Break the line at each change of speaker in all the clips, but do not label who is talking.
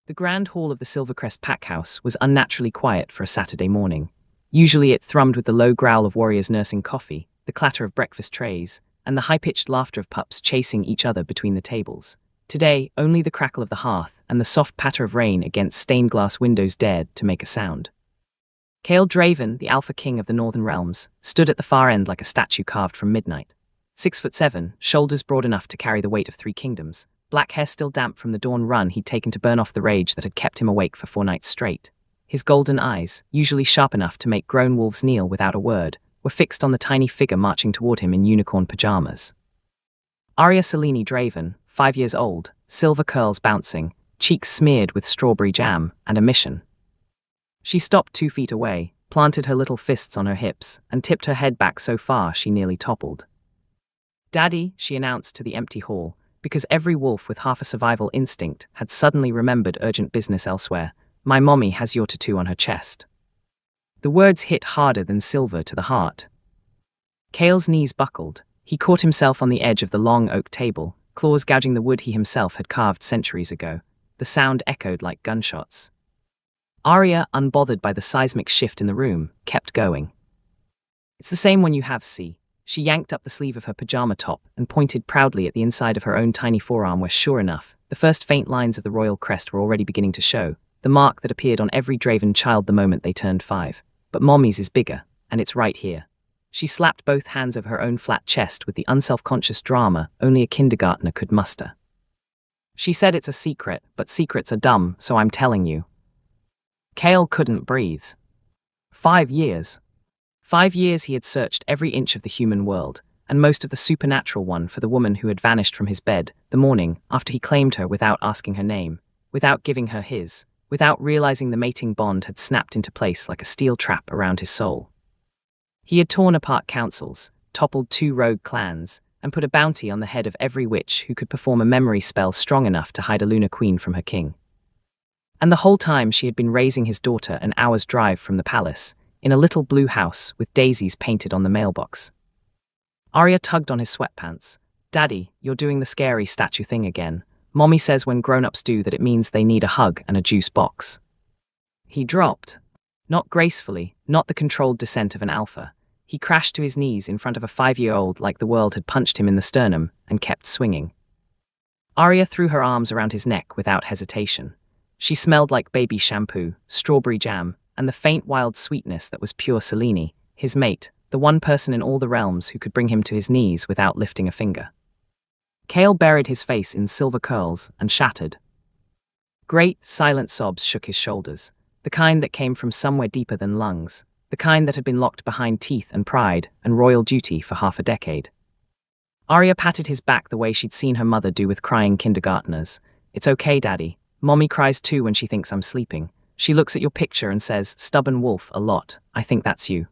The grand hall of the Silvercrest Packhouse was unnaturally quiet for a Saturday morning. Usually it thrummed with the low growl of warriors nursing coffee, the clatter of breakfast trays, and the high-pitched laughter of pups chasing each other between the tables. Today, only the crackle of the hearth and the soft patter of rain against stained-glass windows dared to make a sound. Cale Draven, the Alpha King of the Northern Realms, stood at the far end like a statue carved from midnight. 6'7", shoulders broad enough to carry the weight of 3 kingdoms, black hair still damp from the dawn run he'd taken to burn off the rage that had kept him awake for 4 nights straight. His golden eyes, usually sharp enough to make grown wolves kneel without a word, were fixed on the tiny figure marching toward him in unicorn pajamas. Arya Selene Draven, 5 years old, silver curls bouncing, cheeks smeared with strawberry jam, and a mission. She stopped 2 feet away, planted her little fists on her hips, and tipped her head back so far she nearly toppled. "Daddy," she announced to the empty hall, because every wolf with half a survival instinct had suddenly remembered urgent business elsewhere, "My mommy has your tattoo on her chest." The words hit harder than silver to the heart. Cale's knees buckled. He caught himself on the edge of the long oak table, claws gouging the wood he himself had carved centuries ago. The sound echoed like gunshots. Arya, unbothered by the seismic shift in the room, kept going. "It's the same one you have, see." She yanked up the sleeve of her pajama top and pointed proudly at the inside of her own tiny forearm where, sure enough, the first faint lines of the royal crest were already beginning to show, the mark that appeared on every Draven child the moment they turned 5. "But mommy's is bigger, and it's right here." She slapped both hands over her own flat chest with the unself-conscious drama only a kindergartner could muster. "She said it's a secret, but secrets are dumb, so I'm telling you." Cale couldn't breathe. 5 years. 5 years he had searched every inch of the human world, and most of the supernatural one for the woman who had vanished from his bed the morning after he claimed her without asking her name, without giving her his, without realizing the mating bond had snapped into place like a steel trap around his soul. He had torn apart councils, toppled 2 rogue clans, and put a bounty on the head of every witch who could perform a memory spell strong enough to hide a lunar queen from her king. And the whole time she had been raising his daughter an hour's drive from the palace, in a little blue house with daisies painted on the mailbox. Arya tugged on his sweatpants. "Daddy, you're doing the scary statue thing again. Mommy says when grown-ups do that it means they need a hug and a juice box." He dropped. Not gracefully, not the controlled descent of an alpha. He crashed to his knees in front of a 5-year-old like the world had punched him in the sternum and kept swinging. Arya threw her arms around his neck without hesitation. She smelled like baby shampoo, strawberry jam, and the faint wild sweetness that was pure Selene, his mate, the one person in all the realms who could bring him to his knees without lifting a finger. Cale buried his face in silver curls and shattered. Great, silent sobs shook his shoulders, the kind that came from somewhere deeper than lungs, the kind that had been locked behind teeth and pride and royal duty for half a decade. Arya patted his back the way she'd seen her mother do with crying kindergartners. "It's okay, Daddy. Mommy cries too when she thinks I'm sleeping. She looks at your picture and says, 'Stubborn wolf,' a lot. I think that's you."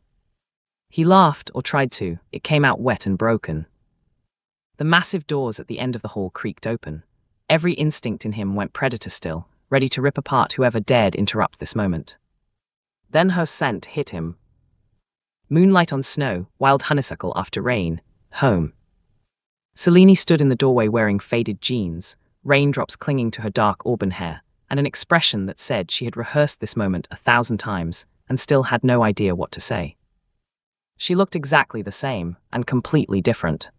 He laughed, or tried to. It came out wet and broken. The massive doors at the end of the hall creaked open. Every instinct in him went predator still, ready to rip apart whoever dared interrupt this moment. Then her scent hit him. Moonlight on snow, wild honeysuckle after rain, home. Selene stood in the doorway wearing faded jeans, raindrops clinging to her dark auburn hair, and an expression that said she had rehearsed this moment 1,000 times and still had no idea what to say. She looked exactly the same, and completely different.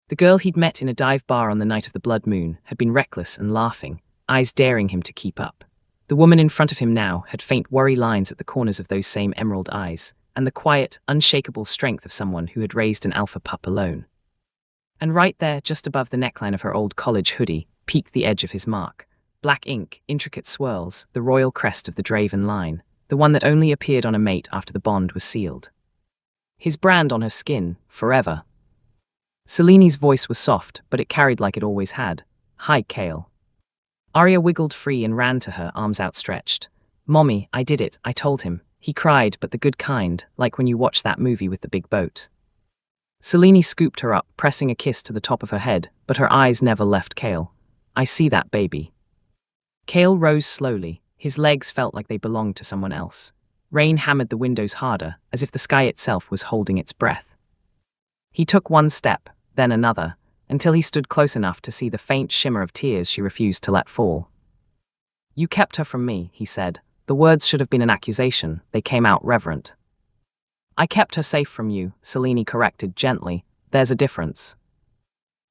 The girl he'd met in a dive bar on the night of the blood moon had been reckless and laughing, eyes daring him to keep up. The woman in front of him now had faint worry lines at the corners of those same emerald eyes, and the quiet, unshakable strength of someone who had raised an alpha pup alone. And right there, just above the neckline of her old college hoodie, peeked the edge of his mark. Black ink, intricate swirls, the royal crest of the Draven line, the one that only appeared on a mate after the bond was sealed. His brand on her skin, forever. Selene's voice was soft, but it carried like it always had. "Hi, Cale." Arya wiggled free and ran to her, arms outstretched. "Mommy, I did it, I told him." He cried, but the good kind, like when you watch that movie with the big boat. Selene scooped her up, pressing a kiss to the top of her head, but her eyes never left Cale. "I see that, baby." Cale rose slowly. His legs felt like they belonged to someone else. Rain hammered the windows harder, as if the sky itself was holding its breath. He took one step, then another, until he stood close enough to see the faint shimmer of tears she refused to let fall. You kept her from me, he said. The words should have been an accusation, they came out reverent. I kept her safe from you, Selene corrected gently. There's a difference.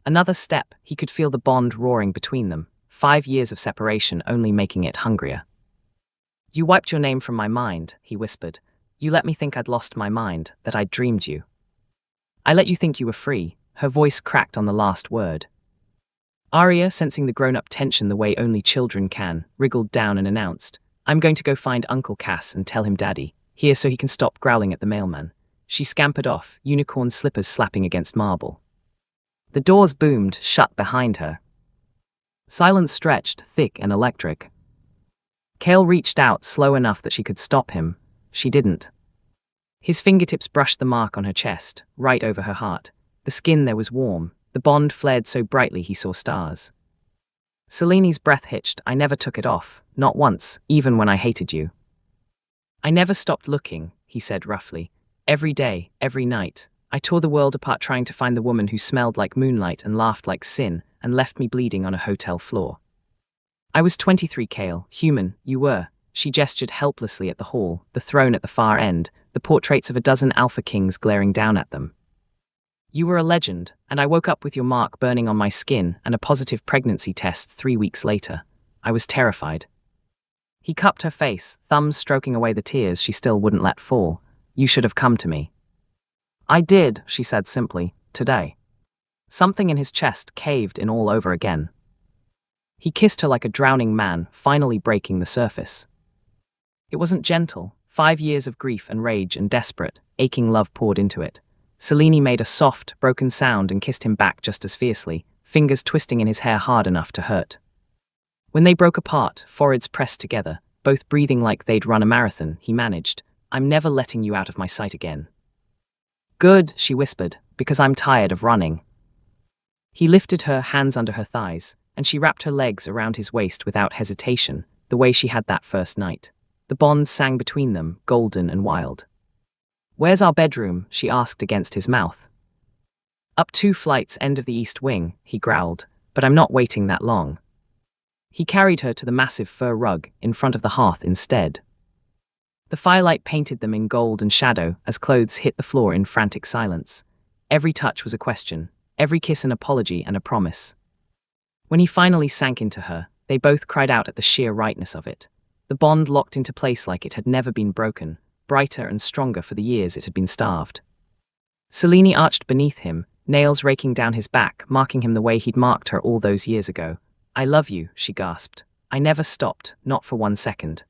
Another step, he could feel the bond roaring between them, 5 years of separation only making it hungrier. You wiped your name from my mind, he whispered. You let me think I'd lost my mind, that I'd dreamed you. I let you think you were free, her voice cracked on the last word. Arya, sensing the grown-up tension the way only children can, wriggled down and announced, I'm going to go find Uncle Cass and tell him Daddy, here so he can stop growling at the mailman. She scampered off, unicorn slippers slapping against marble. The doors boomed, shut behind her. Silence stretched, thick and electric. Cale reached out slow enough that she could stop him. She didn't. His fingertips brushed the mark on her chest, right over her heart. The skin there was warm. The bond flared so brightly he saw stars. Selene's breath hitched. I never took it off, not once, even when I hated you. I never stopped looking, he said roughly. Every day, every night, I tore the world apart trying to find the woman who smelled like moonlight and laughed like sin and left me bleeding on a hotel floor. I was 23, Cale, human, you were. She gestured helplessly at the hall, the throne at the far end, the portraits of a dozen alpha kings glaring down at them. You were a legend, and I woke up with your mark burning on my skin and a positive pregnancy test 3 weeks later. I was terrified. He cupped her face, thumbs stroking away the tears she still wouldn't let fall. You should have come to me. I did, she said simply, today. Something in his chest caved in all over again. He kissed her like a drowning man, finally breaking the surface. It wasn't gentle. 5 years of grief and rage and desperate, aching love poured into it. Selene made a soft, broken sound and kissed him back just as fiercely, fingers twisting in his hair hard enough to hurt. When they broke apart, foreheads pressed together, both breathing like they'd run a marathon, he managed, I'm never letting you out of my sight again. Good, she whispered, because I'm tired of running. He lifted her, hands under her thighs, and she wrapped her legs around his waist without hesitation, the way she had that first night. The bond sang between them, golden and wild. Where's our bedroom? She asked against his mouth. Up 2 flights, end of the east wing, he growled, but I'm not waiting that long. He carried her to the massive fur rug in front of the hearth instead. The firelight painted them in gold and shadow as clothes hit the floor in frantic silence. Every touch was a question, every kiss an apology and a promise. When he finally sank into her, they both cried out at the sheer rightness of it. The bond locked into place like it had never been broken, brighter and stronger for the years it had been starved. Selene arched beneath him, nails raking down his back, marking him the way he'd marked her all those years ago. I love you, she gasped. I never stopped, not for 1 second.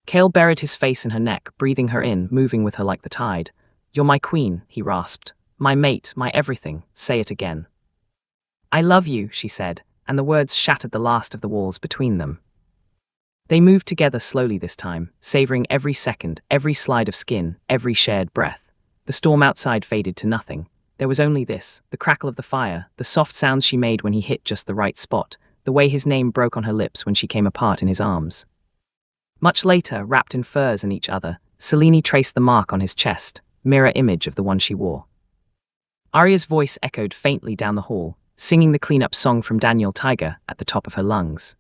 Cale buried his face in her neck, breathing her in, moving with her like the tide. You're my queen, he rasped. My mate, my everything, say it again. I love you, she said, and the words shattered the last of the walls between them. They moved together slowly this time, savoring every second, every slide of skin, every shared breath. The storm outside faded to nothing. There was only this, the crackle of the fire, the soft sounds she made when he hit just the right spot, the way his name broke on her lips when she came apart in his arms. Much later, wrapped in furs and each other, Selene traced the mark on his chest, mirror image of the one she wore. Arya's voice echoed faintly down the hall, singing the cleanup song from Daniel Tiger at the top of her lungs.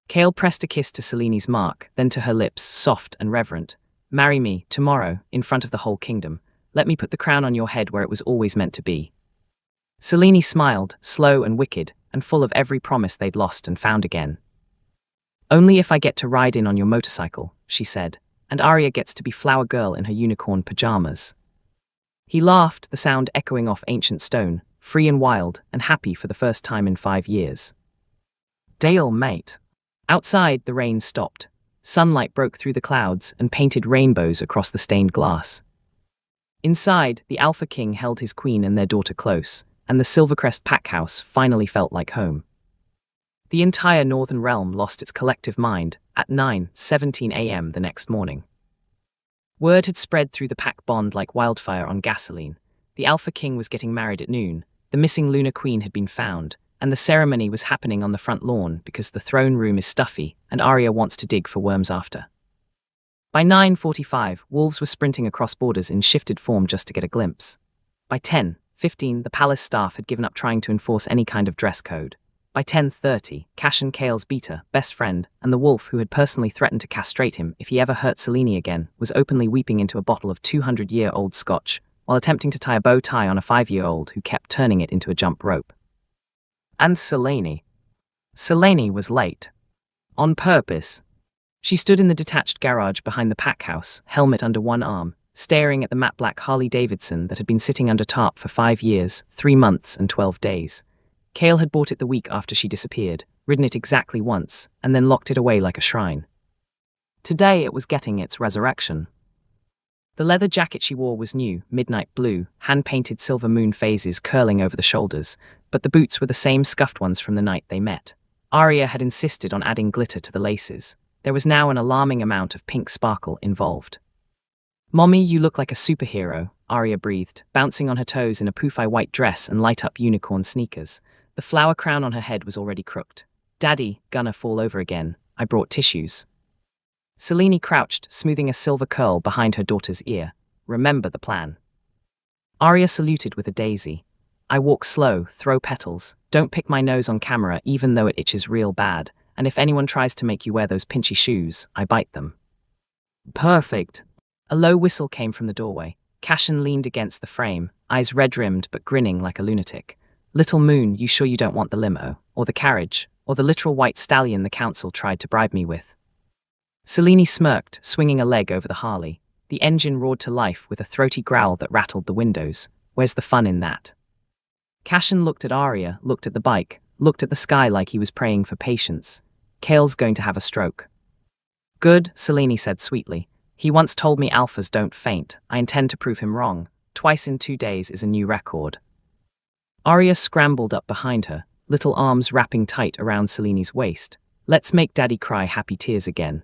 Cale pressed a kiss to Selene's mark, then to her lips, soft and reverent. Marry me, tomorrow, in front of the whole kingdom. Let me put the crown on your head where it was always meant to be. Selene smiled, slow and wicked, and full of every promise they'd lost and found again. Only if I get to ride in on your motorcycle, she said, and Arya gets to be flower girl in her unicorn pajamas. He laughed, the sound echoing off ancient stone, free and wild, and happy for the first time in 5 years. Dale, mate. Outside, the rain stopped. Sunlight broke through the clouds and painted rainbows across the stained glass. Inside, the Alpha King held his queen and their daughter close, and the Silvercrest packhouse finally felt like home. The entire Northern Realm lost its collective mind at 9:17 a.m. the next morning. Word had spread through the pack bond like wildfire on gasoline. The Alpha King was getting married at noon, the missing Lunar Queen had been found, and the ceremony was happening on the front lawn because the throne room is stuffy and Arya wants to dig for worms after. By 9:45, wolves were sprinting across borders in shifted form just to get a glimpse. By 10:15, the palace staff had given up trying to enforce any kind of dress code. By 10:30, Cashin Kale's beater, best friend, and the wolf who had personally threatened to castrate him if he ever hurt Selene again, was openly weeping into a bottle of 200-year-old scotch, while attempting to tie a bow tie on a 5-year-old who kept turning it into a jump rope. And Selene. Selene was late. On purpose. She stood in the detached garage behind the pack house, helmet under one arm, staring at the matte black Harley Davidson that had been sitting under tarp for 5 years, 3 months and 12 days. Kale had bought it the week after she disappeared, ridden it exactly once, and then locked it away like a shrine. Today it was getting its resurrection. The leather jacket she wore was new, midnight blue, hand-painted silver moon phases curling over the shoulders, but the boots were the same scuffed ones from the night they met. Arya had insisted on adding glitter to the laces. There was now an alarming amount of pink sparkle involved. "Mommy, you look like a superhero," Arya breathed, bouncing on her toes in a poofy white dress and light-up unicorn sneakers. The flower crown on her head was already crooked. "Daddy, gonna fall over again. I brought tissues." Selene crouched, smoothing a silver curl behind her daughter's ear. "Remember the plan." Arya saluted with a daisy. "I walk slow, throw petals, don't pick my nose on camera even though it itches real bad, and if anyone tries to make you wear those pinchy shoes, I bite them." "Perfect." A low whistle came from the doorway. Cashin leaned against the frame, eyes red-rimmed but grinning like a lunatic. "Little Moon, you sure you don't want the limo, or the carriage, or the literal white stallion the council tried to bribe me with?" Selene smirked, swinging a leg over the Harley. The engine roared to life with a throaty growl that rattled the windows. "Where's the fun in that?" Cashin looked at Arya, looked at the bike, looked at the sky like he was praying for patience. "Kale's going to have a stroke." "Good," Selene said sweetly. "He once told me alphas don't faint. I intend to prove him wrong. Twice in 2 days is a new record." Arya scrambled up behind her, little arms wrapping tight around Selene's waist. "Let's make Daddy cry happy tears again."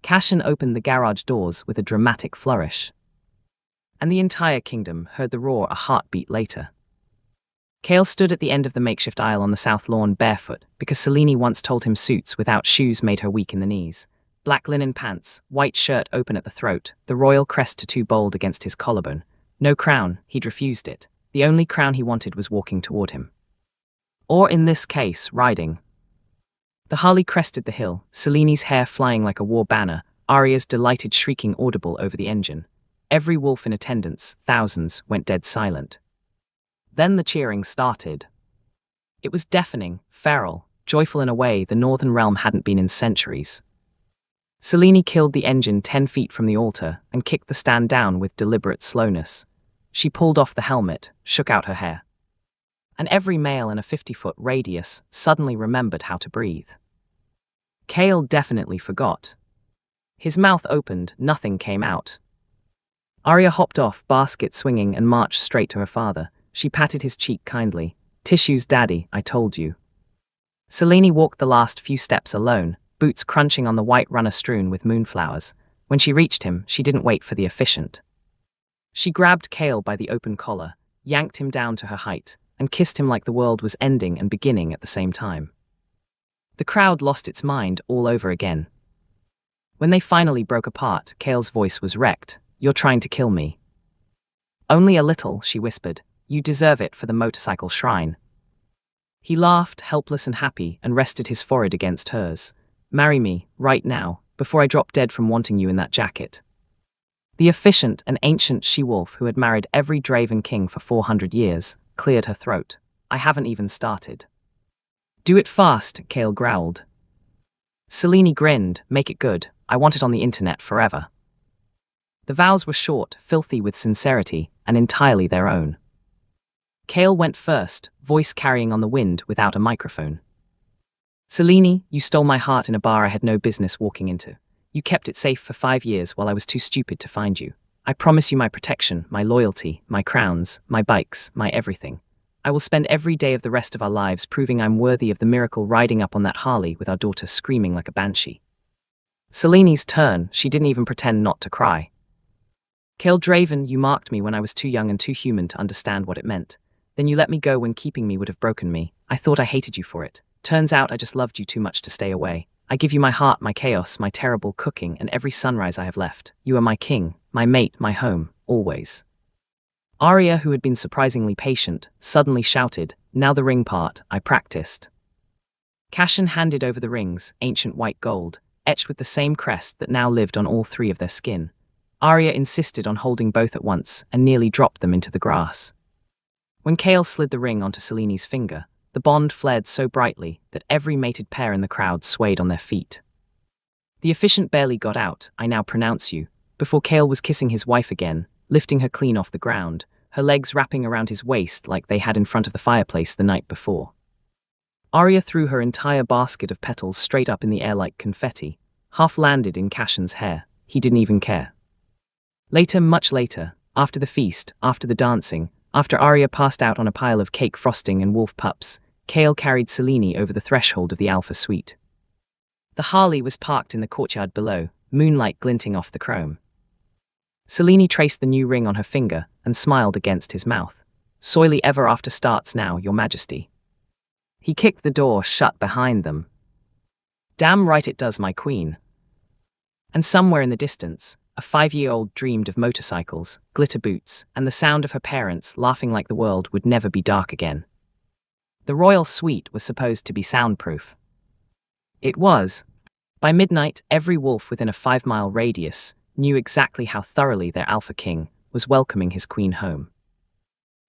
Cashin opened the garage doors with a dramatic flourish. And the entire kingdom heard the roar a heartbeat later. Kale stood at the end of the makeshift aisle on the south lawn barefoot, because Selene once told him suits without shoes made her weak in the knees. Black linen pants, white shirt open at the throat, the royal crest tattoo bold against his collarbone. No crown, he'd refused it. The only crown he wanted was walking toward him. Or in this case, riding. The Harley crested the hill, Selene's hair flying like a war banner, Arya's delighted shrieking audible over the engine. Every wolf in attendance, thousands, went dead silent. Then the cheering started. It was deafening, feral, joyful in a way the Northern Realm hadn't been in centuries. Selene killed the engine 10 feet from the altar and kicked the stand down with deliberate slowness. She pulled off the helmet, shook out her hair. And every male in a 50-foot radius suddenly remembered how to breathe. Kale definitely forgot. His mouth opened, nothing came out. Arya hopped off, basket swinging, and marched straight to her father. She patted his cheek kindly. "Tissues, Daddy, I told you." Selene walked the last few steps alone, boots crunching on the white runner strewn with moonflowers. When she reached him, she didn't wait for the efficient. She grabbed Kale by the open collar, yanked him down to her height, and kissed him like the world was ending and beginning at the same time. The crowd lost its mind all over again. When they finally broke apart, Kale's voice was wrecked. "You're trying to kill me." "Only a little," she whispered. "You deserve it for the motorcycle shrine." He laughed, helpless and happy, and rested his forehead against hers. "Marry me, right now, before I drop dead from wanting you in that jacket." The efficient and ancient she-wolf who had married every Draven king for 400 years cleared her throat. "I haven't even started." "Do it fast," Kale growled. Selene grinned. "Make it good. I want it on the internet forever." The vows were short, filthy with sincerity, and entirely their own. Kale went first, voice carrying on the wind without a microphone. "Selene, you stole my heart in a bar I had no business walking into. You kept it safe for 5 years while I was too stupid to find you. I promise you my protection, my loyalty, my crowns, my bikes, my everything. I will spend every day of the rest of our lives proving I'm worthy of the miracle riding up on that Harley with our daughter screaming like a banshee." Selene's turn, she didn't even pretend not to cry. "Kale Draven, you marked me when I was too young and too human to understand what it meant. Then you let me go when keeping me would have broken me. I thought I hated you for it. Turns out I just loved you too much to stay away. I give you my heart, my chaos, my terrible cooking, and every sunrise I have left. You are my king, my mate, my home, always." Arya, who had been surprisingly patient, suddenly shouted, "Now the ring part, I practiced." Cashan handed over the rings, ancient white gold, etched with the same crest that now lived on all three of their skin. Arya insisted on holding both at once and nearly dropped them into the grass. When Kale slid the ring onto Seleni's finger, the bond flared so brightly that every mated pair in the crowd swayed on their feet. The officiant barely got out, "I now pronounce you," before Kale was kissing his wife again, lifting her clean off the ground, her legs wrapping around his waist like they had in front of the fireplace the night before. Arya threw her entire basket of petals straight up in the air like confetti, half landed in Cashan's hair. He didn't even care. Later, much later, after the feast, after the dancing, after Arya passed out on a pile of cake frosting and wolf pups, Kale carried Selene over the threshold of the Alpha Suite. The Harley was parked in the courtyard below, moonlight glinting off the chrome. Selene traced the new ring on her finger and smiled against his mouth. "Soily ever after starts now, your majesty." He kicked the door shut behind them. "Damn right it does, my queen." And somewhere in the distance, a 5-year-old dreamed of motorcycles, glitter boots, and the sound of her parents laughing like the world would never be dark again. The royal suite was supposed to be soundproof. It was. By midnight, every wolf within a 5-mile radius knew exactly how thoroughly their alpha king was welcoming his queen home.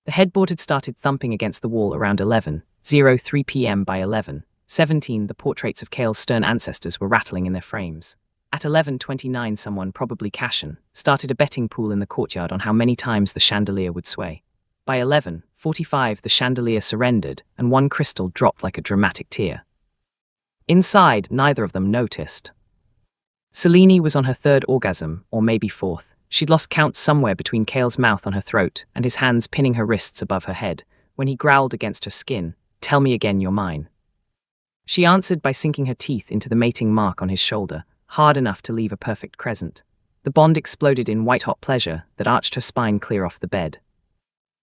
The headboard had started thumping against the wall around 11:03 p.m. By 11:17, the portraits of Kale's stern ancestors were rattling in their frames. At 11:29, someone, probably Cashan, started a betting pool in the courtyard on how many times the chandelier would sway. By 11:45, the chandelier surrendered, and one crystal dropped like a dramatic tear. Inside, neither of them noticed. Selene was on her third orgasm, or maybe fourth. She'd lost count somewhere between Kale's mouth on her throat and his hands pinning her wrists above her head, when he growled against her skin, "Tell me again you're mine." She answered by sinking her teeth into the mating mark on his shoulder, hard enough to leave a perfect crescent. The bond exploded in white-hot pleasure that arched her spine clear off the bed.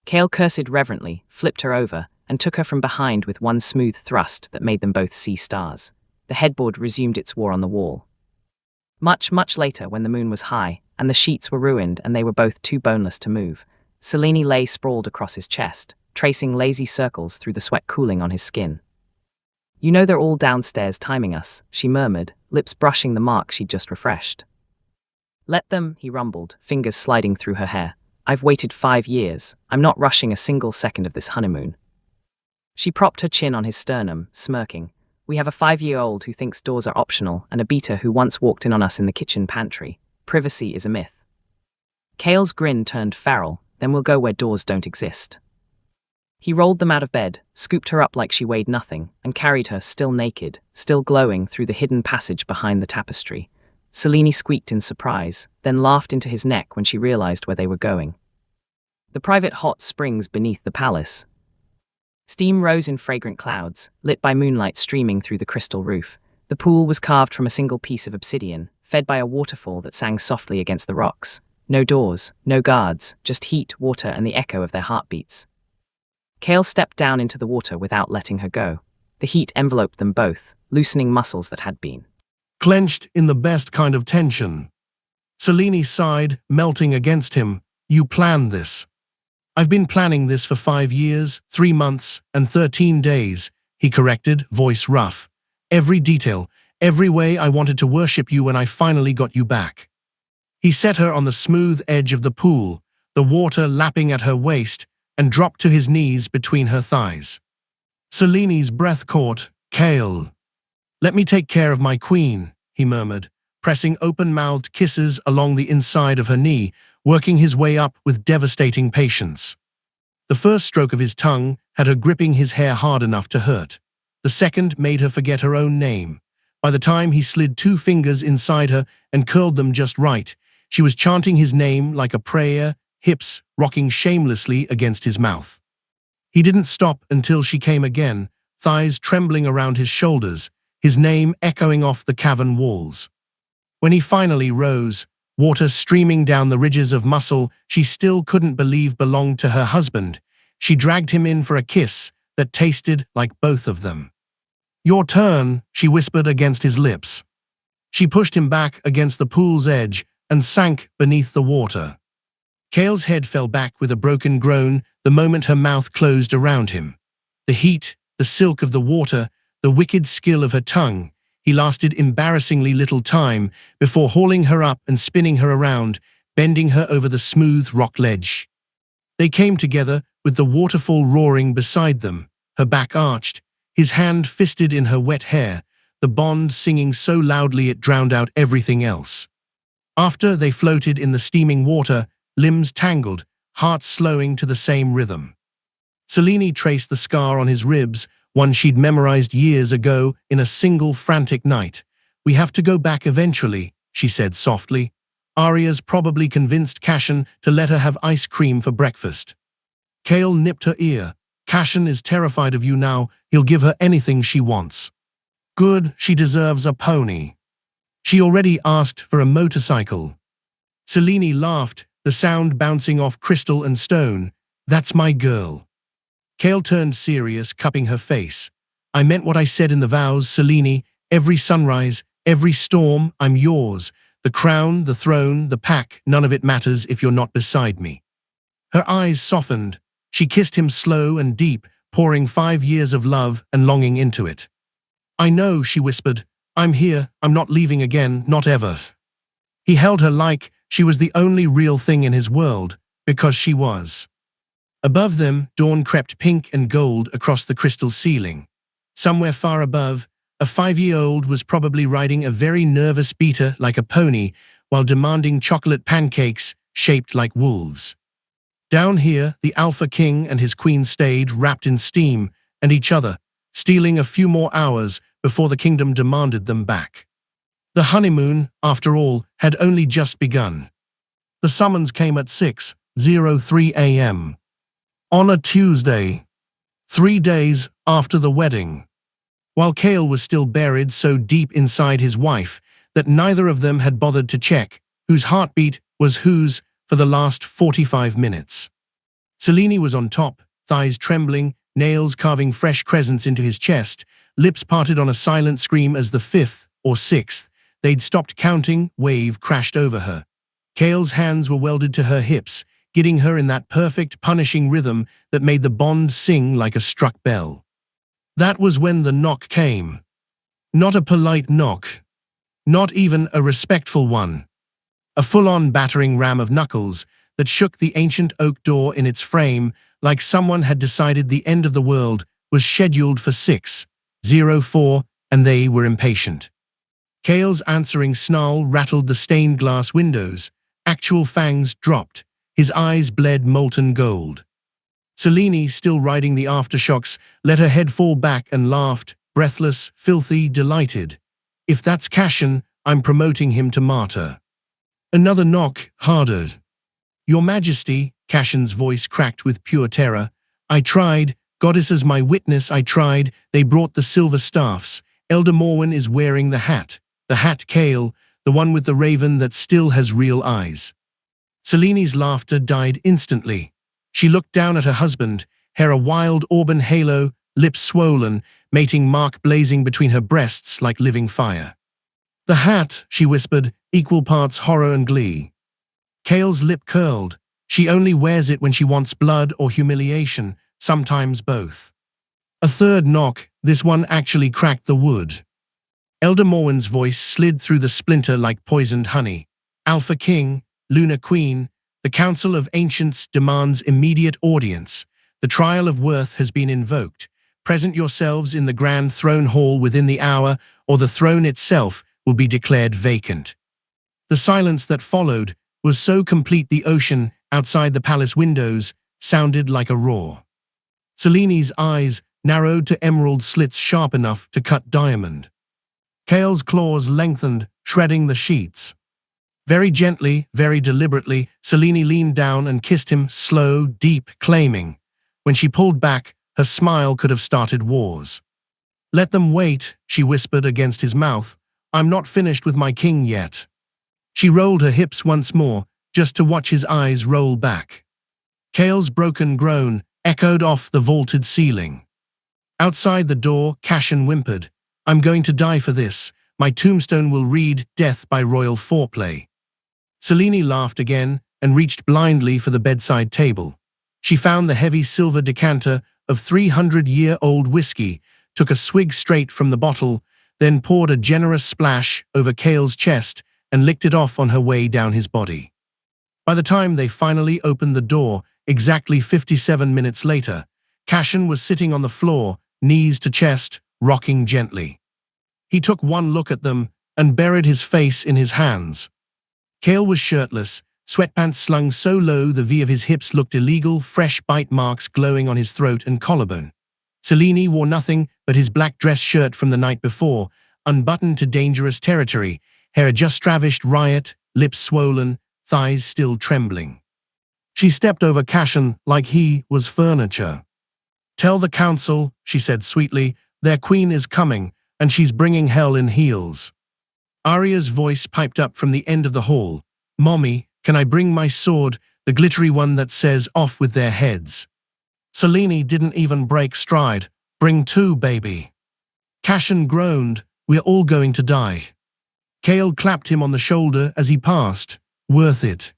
Kale cursed reverently, flipped her over, and took her from behind with one smooth thrust that made them both see stars. The headboard resumed its war on the wall. Much, much later, when the moon was high, and the sheets were ruined and they were both too boneless to move, Selene lay sprawled across his chest, tracing lazy circles through the sweat cooling on his skin. "You know they're all downstairs timing us," she murmured, lips brushing the mark she'd just refreshed. "Let them," he rumbled, fingers sliding through her hair. "I've waited 5 years. I'm not rushing a single second of this honeymoon." She propped her chin on his sternum, smirking. "We have a 5-year-old who thinks doors are optional and a beater who once walked in on us in the kitchen pantry. Privacy is a myth." Kale's grin turned feral. "Then we'll go where doors don't exist." He rolled them out of bed, scooped her up like she weighed nothing, and carried her, still naked, still glowing, through the hidden passage behind the tapestry. Selene squeaked in surprise, then laughed into his neck when she realized where they were going. The private hot springs beneath the palace. Steam rose in fragrant clouds, lit by moonlight streaming through the crystal roof. The pool was carved from a single piece of obsidian, fed by a waterfall that sang softly against the rocks. No doors, no guards, just heat, water, and the echo of their heartbeats. Kale stepped down into the water without letting her go. The heat enveloped them both, loosening muscles that had been
clenched in the best kind of tension. Selene sighed, melting against him. "You planned this." "I've been planning this for 5 years, 3 months, and 13 days, he corrected, voice rough. "Every detail, every way I wanted to worship you when I finally got you back." He set her on the smooth edge of the pool, the water lapping at her waist, and dropped to his knees between her thighs. Selene's breath caught. "Kale." "Let me take care of my queen," he murmured, pressing open-mouthed kisses along the inside of her knee, working his way up with devastating patience. The first stroke of his tongue had her gripping his hair hard enough to hurt. The second made her forget her own name. By the time he slid 2 fingers inside her and curled them just right, she was chanting his name like a prayer, hips rocking shamelessly against his mouth. He didn't stop until she came again, thighs trembling around his shoulders, his name echoing off the cavern walls. When he finally rose, water streaming down the ridges of muscle she still couldn't believe belonged to her husband, she dragged him in for a kiss that tasted like both of them. "Your turn," she whispered against his lips. She pushed him back against the pool's edge and sank beneath the water. Kale's head fell back with a broken groan the moment her mouth closed around him. The heat, the silk of the water, the wicked skill of her tongue. He lasted embarrassingly little time before hauling her up and spinning her around, bending her over the smooth rock ledge. They came together with the waterfall roaring beside them, her back arched, his hand fisted in her wet hair, the bond singing so loudly it drowned out everything else. After they floated in the steaming water, limbs tangled, hearts slowing to the same rhythm. Selene traced the scar on his ribs, one she'd memorized years ago in a single frantic night. "We have to go back eventually," she said softly. "Arya's probably convinced Cashen to let her have ice cream for breakfast." Kale nipped her ear. "Cashen is terrified of you now. He'll give her anything she wants." "Good, she deserves a pony." She already asked for a motorcycle. Selene laughed, the sound bouncing off crystal and stone. "That's my girl." Kale turned serious, cupping her face. "I meant what I said in the vows, Selene. Every sunrise, every storm, I'm yours. The crown, the throne, the pack, none of it matters if you're not beside me." Her eyes softened. She kissed him slow and deep, pouring 5 years of love and longing into it. "I know," she whispered. "I'm here, I'm not leaving again, not ever." He held her like she was the only real thing in his world, because she was. Above them, dawn crept pink and gold across the crystal ceiling. Somewhere far above, a 5-year-old was probably riding a very nervous beater like a pony while demanding chocolate pancakes shaped like wolves. Down here, the Alpha King and his queen stayed wrapped in steam and each other, stealing a few more hours before the kingdom demanded them back. The honeymoon, after all, had only just begun. The summons came at 6:03 a.m. on a Tuesday, 3 days after the wedding. While Kale was still buried so deep inside his wife that neither of them had bothered to check whose heartbeat was whose for the last 45 minutes. Selene was on top, thighs trembling, nails carving fresh crescents into his chest, lips parted on a silent scream as the 5th or 6th they'd stopped counting wave crashed over her. Kale's hands were welded to her hips, getting her in that perfect, punishing rhythm that made the bond sing like a struck bell. That was when the knock came. Not a polite knock. Not even a respectful one. A full-on battering ram of knuckles that shook the ancient oak door in its frame like someone had decided the end of the world was scheduled for 6:04 and they were impatient. Kale's answering snarl rattled the stained glass windows. Actual fangs dropped. His eyes bled molten gold. Selene, still riding the aftershocks, let her head fall back and laughed, breathless, filthy, delighted. "If that's Cashen, I'm promoting him to martyr." Another knock, harder. "Your Majesty," Cashen's voice cracked with pure terror. "I tried, goddess as my witness, I tried. They brought the silver staffs. Elder Morwen is wearing the hat Kale, the one with the raven that still has real eyes." Selene's laughter died instantly. She looked down at her husband, hair a wild auburn halo, lips swollen, mating mark blazing between her breasts like living fire. "The hat," she whispered, equal parts horror and glee. Kale's lip curled. "She only wears it when she wants blood or humiliation, sometimes both." A third knock, this one actually cracked the wood. Elder Morwen's voice slid through the splinter like poisoned honey. "Alpha King, Luna Queen, the Council of Ancients demands immediate audience. The trial of worth has been invoked. Present yourselves in the grand throne hall within the hour, or the throne itself will be declared vacant." The silence that followed was so complete the ocean outside the palace windows sounded like a roar. Selene's eyes narrowed to emerald slits sharp enough to cut diamond. Kale's claws lengthened, shredding the sheets. Very gently, very deliberately, Selene leaned down and kissed him, slow, deep, claiming. When she pulled back, her smile could have started wars. "Let them wait," she whispered against his mouth. "I'm not finished with my king yet." She rolled her hips once more, just to watch his eyes roll back. Kale's broken groan echoed off the vaulted ceiling. Outside the door, Cashen whimpered. "I'm going to die for this. My tombstone will read death by royal foreplay." Selene laughed again and reached blindly for the bedside table. She found the heavy silver decanter of 300-year-old whiskey, took a swig straight from the bottle, then poured a generous splash over Kale's chest and licked it off on her way down his body. By the time they finally opened the door, exactly 57 minutes later, Cashin was sitting on the floor, knees to chest, rocking gently. He took one look at them and buried his face in his hands. Kale was shirtless, sweatpants slung so low the V of his hips looked illegal, fresh bite marks glowing on his throat and collarbone. Cellini wore nothing but his black dress shirt from the night before, unbuttoned to dangerous territory, hair just ravished riot, lips swollen, thighs still trembling. She stepped over Cashin like he was furniture. "Tell the council," she said sweetly, "their queen is coming, and she's bringing hell in heels." Arya's voice piped up from the end of the hall. "Mommy, can I bring my sword, the glittery one that says off with their heads?" Cellini didn't even break stride. "Bring two, baby." Cashin groaned. "We're all going to die." Kale clapped him on the shoulder as he passed. "Worth it."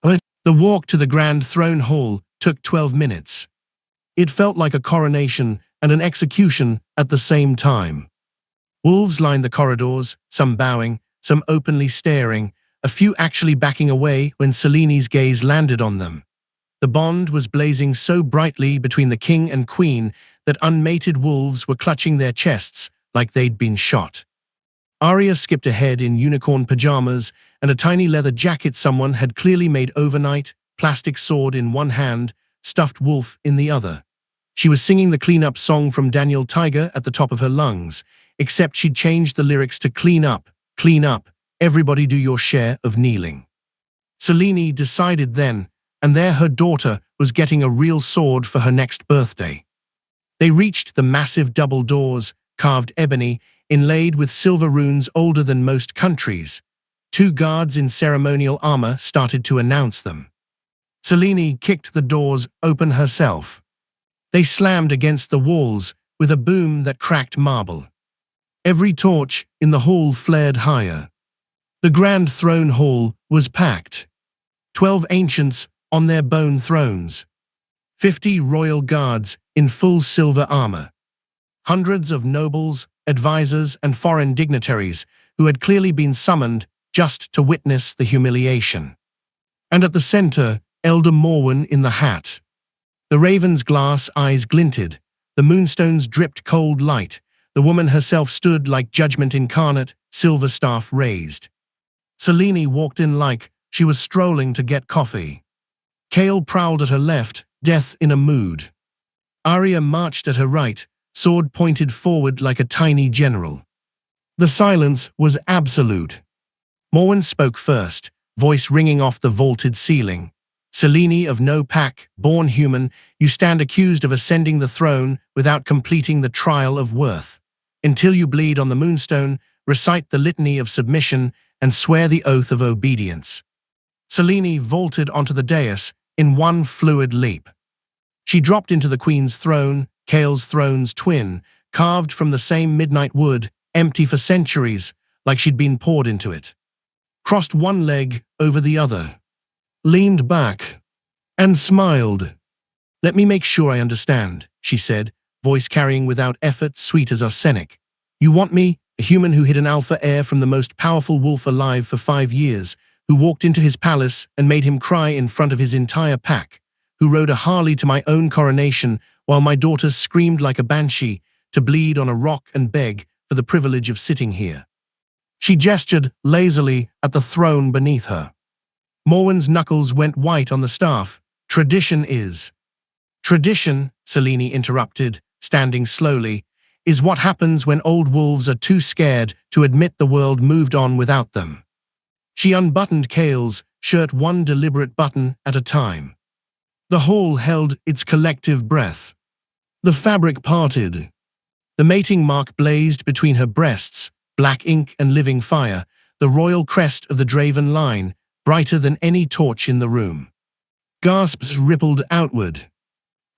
The walk to the Grand Throne Hall took 12 minutes. It felt like a coronation and an execution at the same time. Wolves lined the corridors, some bowing, some openly staring, a few actually backing away when Cellini's gaze landed on them. The bond was blazing so brightly between the king and queen that unmated wolves were clutching their chests like they'd been shot. Arya skipped ahead in unicorn pajamas and a tiny leather jacket someone had clearly made overnight, plastic sword in one hand, stuffed wolf in the other. She was singing the clean-up song from Daniel Tiger at the top of her lungs, except she'd changed the lyrics to clean up, everybody do your share of kneeling. Cellini decided then, and there her daughter was getting a real sword for her next birthday. They reached the massive double doors, carved ebony, inlaid with silver runes older than most countries. Two guards in ceremonial armor started to announce them. Cellini kicked the doors open herself. They slammed against the walls with a boom that cracked marble. Every torch in the hall flared higher. The Grand Throne Hall was packed. 12 ancients on their bone thrones. 50 royal guards in full silver armor. Hundreds of nobles, advisors, and foreign dignitaries who had clearly been summoned just to witness the humiliation. And at the center, Elder Morwen in the hat. The raven's glass eyes glinted, the moonstones dripped cold light, the woman herself stood like judgment incarnate, silver staff raised. Cellini walked in like she was strolling to get coffee. Kale prowled at her left, death in a mood. Arya marched at her right, sword pointed forward like a tiny general. The silence was absolute. Morwen spoke first, voice ringing off the vaulted ceiling. "Cellini of no pack, born human, you stand accused of ascending the throne without completing the trial of worth. Until you bleed on the moonstone, recite the litany of submission and swear the oath of obedience." Cellini vaulted onto the dais in one fluid leap. She dropped into the queen's throne, Kale's throne's twin, carved from the same midnight wood, empty for centuries, like she'd been poured into it. Crossed one leg over the other. Leaned back, and smiled. "Let me make sure I understand," she said, voice carrying without effort, sweet as arsenic. "You want me, a human who hid an alpha heir from the most powerful wolf alive for 5 years, who walked into his palace and made him cry in front of his entire pack, who rode a Harley to my own coronation while my daughter screamed like a banshee, to bleed on a rock and beg for the privilege of sitting here." She gestured lazily at the throne beneath her. Morwen's knuckles went white on the staff. "Tradition is." "Tradition," Cellini interrupted, standing slowly, "is what happens when old wolves are too scared to admit the world moved on without them." She unbuttoned Kale's shirt one deliberate button at a time. The hall held its collective breath. The fabric parted. The mating mark blazed between her breasts, black ink and living fire, the royal crest of the Draven line, brighter than any torch in the room. Gasps rippled outward.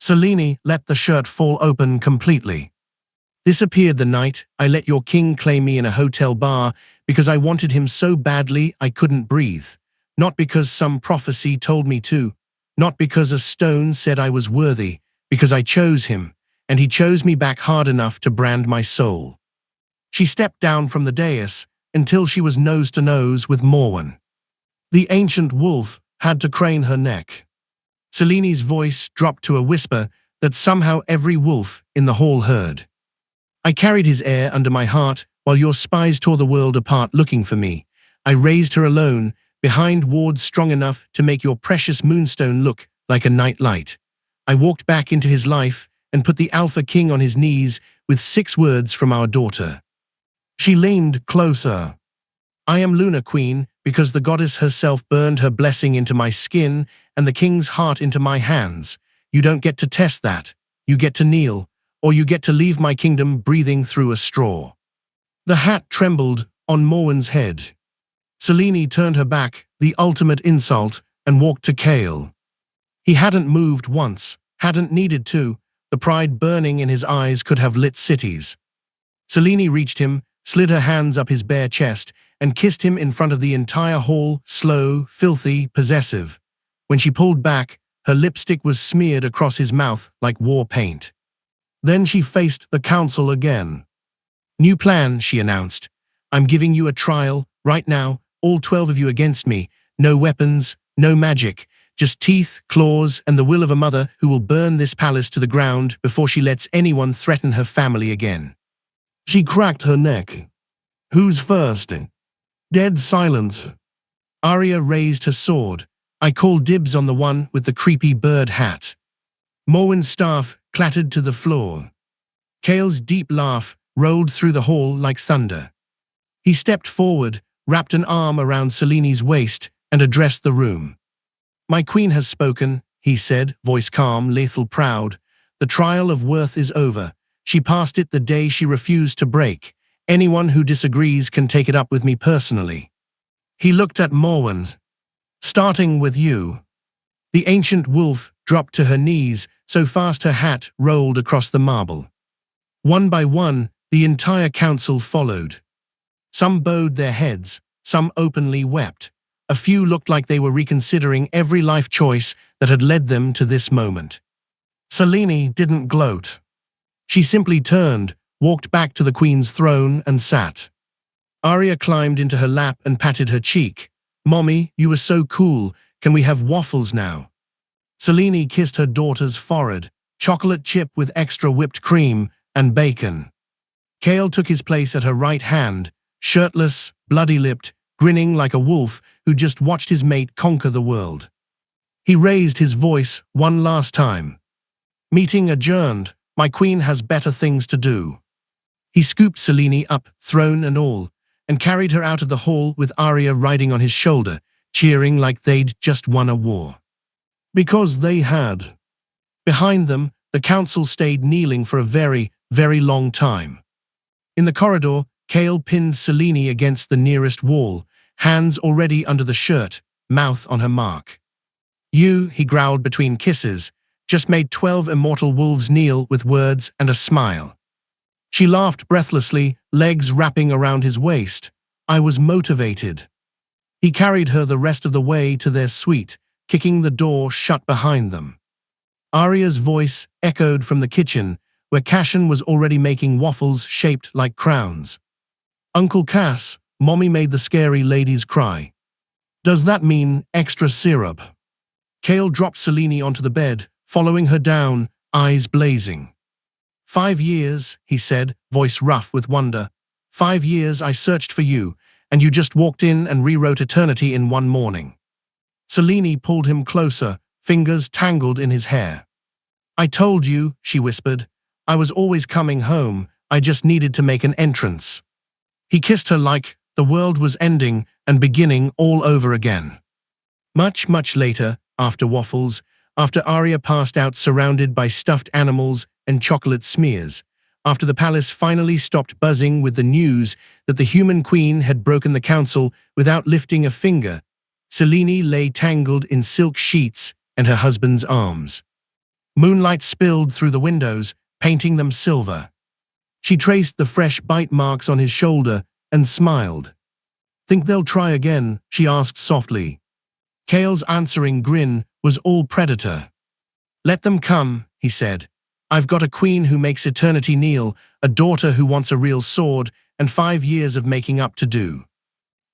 Cellini let the shirt fall open completely. "This appeared the night I let your king claim me in a hotel bar because I wanted him so badly I couldn't breathe. Not because some prophecy told me to. Not because a stone said I was worthy. Because I chose him. and he chose me back hard enough to brand my soul. She stepped down from the dais until she was nose to nose with Morwen. The ancient wolf had to crane her neck. Seleni's voice dropped to a whisper that somehow every wolf in the hall heard. I carried his heir under my heart while your spies tore the world apart looking for me. I raised her alone, behind wards strong enough to make your precious moonstone look like a night light. I walked back into his life and put the Alpha King on his knees with 6 words from our daughter. She leaned closer. I am Luna Queen because the goddess herself burned her blessing into my skin and the king's heart into my hands. You don't get to test that. You get to kneel, or you get to leave my kingdom breathing through a straw. The hat trembled on Morwen's head. Selene turned her back, the ultimate insult, and walked to Kale. He hadn't moved once, hadn't needed to. The pride burning in his eyes could have lit cities. Selene reached him, slid her hands up his bare chest, and kissed him in front of the entire hall, slow, filthy, possessive. When she pulled back, her lipstick was smeared across his mouth like war paint. Then she faced the council again. New plan, she announced. I'm giving you a trial, right now, all 12 of you against me. No weapons, no magic, just teeth, claws, and the will of a mother who will burn this palace to the ground before she lets anyone threaten her family again. She cracked her neck. Who's first? Dead silence. Arya raised her sword. I called dibs on the one with the creepy bird hat. Morwen's staff clattered to the floor. Kale's deep laugh rolled through the hall like thunder. He stepped forward, wrapped an arm around Selene's waist, and addressed the room. My queen has spoken, he said, voice calm, lethal proud. The trial of worth is over. She passed it the day she refused to break. Anyone who disagrees can take it up with me personally. He looked at Morwen. Starting with you. The ancient wolf dropped to her knees so fast her hat rolled across the marble. One by one, the entire council followed. Some bowed their heads, some openly wept. A few looked like they were reconsidering every life choice that had led them to this moment. Selene didn't gloat. She simply turned, walked back to the queen's throne, and sat. Arya climbed into her lap and patted her cheek. Mommy, you were so cool. Can we have waffles now? Selene kissed her daughter's forehead, chocolate chip with extra whipped cream and bacon. Kale took his place at her right hand, shirtless, bloody-lipped, grinning like a wolf who just watched his mate conquer the world. He raised his voice one last time. Meeting adjourned. My queen has better things to do. He scooped Selene up, throne and all, and carried her out of the hall with Arya riding on his shoulder, cheering like they'd just won a war. Because they had. Behind them, the council stayed kneeling for a very, very long time. In the corridor, Kale pinned Selene against the nearest wall, hands already under the shirt, mouth on her mark. You, he growled between kisses, just made 12 immortal wolves kneel with words and a smile. She laughed breathlessly, legs wrapping around his waist. I was motivated. He carried her the rest of the way to their suite, kicking the door shut behind them. Arya's voice echoed from the kitchen, where Cashan was already making waffles shaped like crowns. Uncle Cass, Mommy made the scary ladies cry. Does that mean extra syrup? Kale dropped Selene onto the bed, following her down, eyes blazing. 5 years, he said, voice rough with wonder. 5 years I searched for you, and you just walked in and rewrote eternity in one morning. Selene pulled him closer, fingers tangled in his hair. I told you, she whispered. I was always coming home, I just needed to make an entrance. He kissed her like the world was ending and beginning all over again. Much, much later, after waffles, after Arya passed out surrounded by stuffed animals and chocolate smears, after the palace finally stopped buzzing with the news that the human queen had broken the council without lifting a finger, Selene lay tangled in silk sheets and her husband's arms. Moonlight spilled through the windows, painting them silver. She traced the fresh bite marks on his shoulder and smiled. Think they'll try again? She asked softly. Kale's answering grin was all predator. Let them come, he said. I've got a queen who makes eternity kneel, a daughter who wants a real sword, and 5 years of making up to do.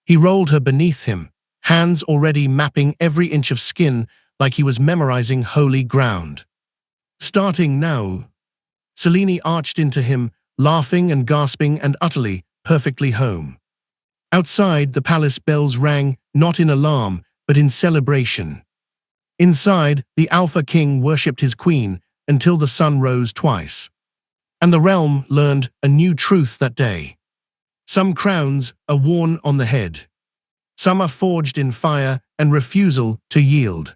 He rolled her beneath him, hands already mapping every inch of skin like he was memorizing holy ground. Starting now. Selene arched into him, laughing and gasping and utterly, perfectly home. Outside, the palace bells rang, not in alarm, but in celebration. Inside, the Alpha King worshipped his queen until the sun rose twice. And the realm learned a new truth that day. Some crowns are worn on the head. Some are forged in fire and refusal to yield.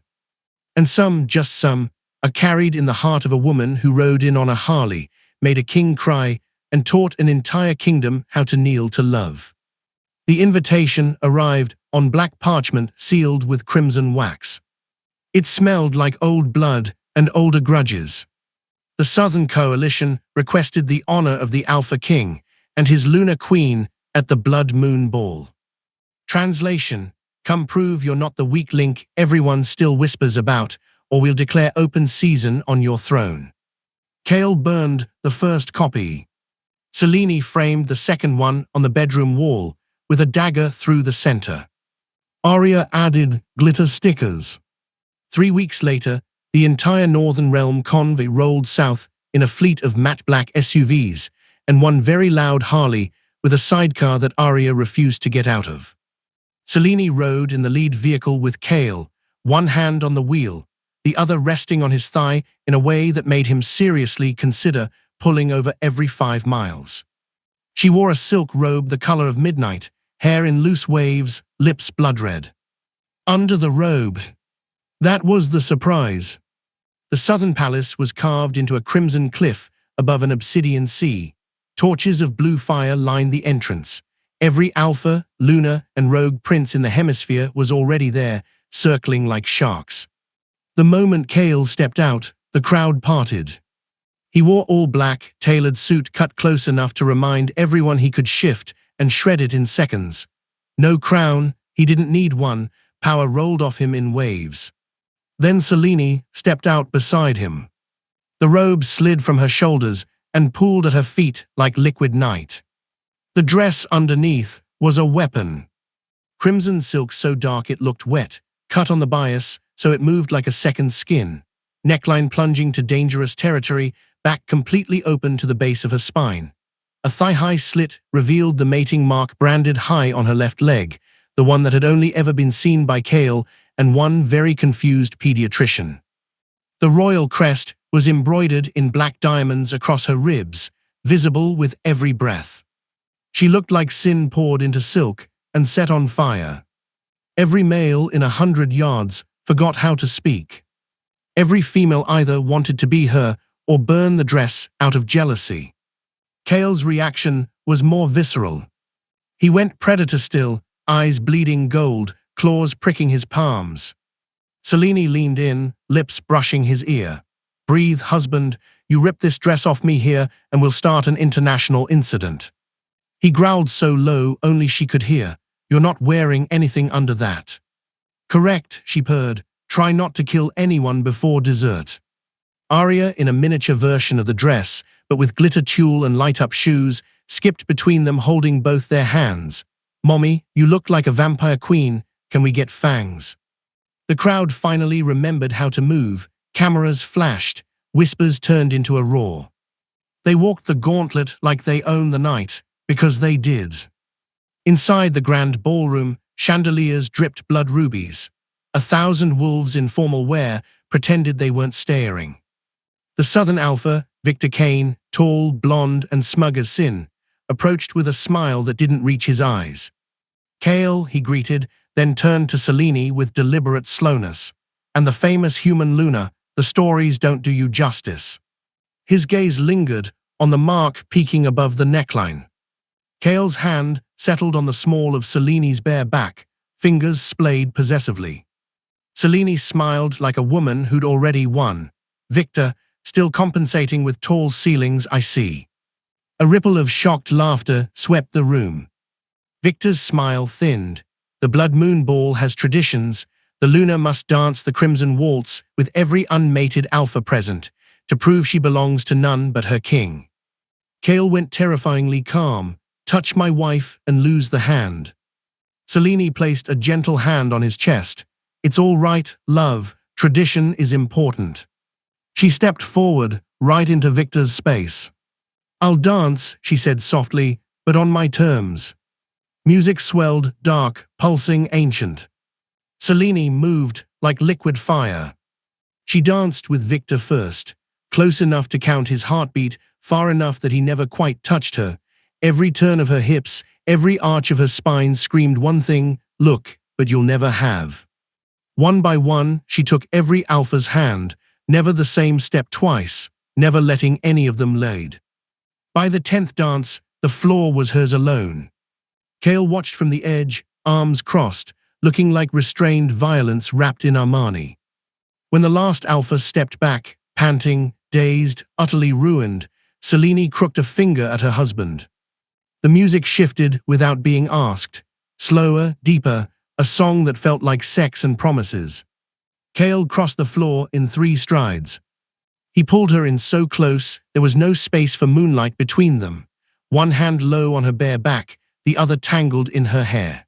And some, just some, are carried in the heart of a woman who rode in on a Harley, made a king cry, and taught an entire kingdom how to kneel to love. The invitation arrived on black parchment sealed with crimson wax. It smelled like old blood and older grudges. The Southern Coalition requested the honor of the Alpha King and his lunar queen at the Blood Moon Ball. Translation: come prove you're not the weak link everyone still whispers about, or we'll declare open season on your throne. Kale burned the first copy. Selene framed the second one on the bedroom wall, with a dagger through the center. Arya added glitter stickers. 3 weeks later, the entire Northern Realm convoy rolled south in a fleet of matte black SUVs and one very loud Harley with a sidecar that Arya refused to get out of. Selene rode in the lead vehicle with Kale, one hand on the wheel, the other resting on his thigh in a way that made him seriously consider pulling over every 5 miles. She wore a silk robe the color of midnight, hair in loose waves, lips blood red. Under the robe, that was the surprise. The southern palace was carved into a crimson cliff above an obsidian sea. Torches of blue fire lined the entrance. Every alpha, lunar, and rogue prince in the hemisphere was already there, circling like sharks. The moment Kale stepped out, the crowd parted. He wore all black, tailored suit cut close enough to remind everyone he could shift and shred it in seconds. No crown, he didn't need one, power rolled off him in waves. Then Selene stepped out beside him. The robe slid from her shoulders and pooled at her feet like liquid night. The dress underneath was a weapon. Crimson silk so dark it looked wet, cut on the bias so it moved like a second skin. Neckline plunging to dangerous territory, back completely open to the base of her spine. A thigh-high slit revealed the mating mark branded high on her left leg, the one that had only ever been seen by Kale and one very confused pediatrician. The royal crest was embroidered in black diamonds across her ribs, visible with every breath. She looked like sin poured into silk and set on fire. Every male in 100 yards forgot how to speak. Every female either wanted to be her or burn the dress out of jealousy. Kale's reaction was more visceral. He went predator still, eyes bleeding gold, claws pricking his palms. Selene leaned in, lips brushing his ear. Breathe, husband, you rip this dress off me here and we'll start an international incident. He growled so low only she could hear. You're not wearing anything under that. Correct, she purred. Try not to kill anyone before dessert. Arya, in a miniature version of the dress, but with glitter tulle and light-up shoes, skipped between them holding both their hands. Mommy, you look like a vampire queen. Can we get fangs? The crowd finally remembered how to move. Cameras flashed. Whispers turned into a roar. They walked the gauntlet like they owned the night, because they did. Inside the grand ballroom, chandeliers dripped blood rubies. 1,000 wolves in formal wear pretended they weren't staring. The Southern Alpha, Victor Kane, tall, blonde, and smug as sin, approached with a smile that didn't reach his eyes. Kale, he greeted, then turned to Selene with deliberate slowness. And the famous human Luna, the stories don't do you justice. His gaze lingered on the mark peeking above the neckline. Kale's hand settled on the small of Selene's bare back, fingers splayed possessively. Selene smiled like a woman who'd already won. Victor, still compensating with tall ceilings, I see. A ripple of shocked laughter swept the room. Victor's smile thinned. The Blood Moon Ball has traditions. The Luna must dance the Crimson Waltz with every unmated alpha present. to prove she belongs to none but her king. Kale went terrifyingly calm. Touch my wife and lose the hand. Selene placed a gentle hand on his chest. It's all right, love. Tradition is important. She stepped forward, right into Victor's space. I'll dance, she said softly, but on my terms. Music swelled, dark, pulsing, ancient. Selene moved like liquid fire. She danced with Victor first, close enough to count his heartbeat, far enough that he never quite touched her. Every turn of her hips, every arch of her spine screamed one thing: look, but you'll never have. One by one, she took every alpha's hand, never the same step twice, never letting any of them lead. By the 10th dance, the floor was hers alone. Kale watched from the edge, arms crossed, looking like restrained violence wrapped in Armani. When the last alpha stepped back, panting, dazed, utterly ruined, Selene crooked a finger at her husband. The music shifted without being asked, slower, deeper, a song that felt like sex and promises. Kale crossed the floor in 3 strides. He pulled her in so close there was no space for moonlight between them, one hand low on her bare back, the other tangled in her hair.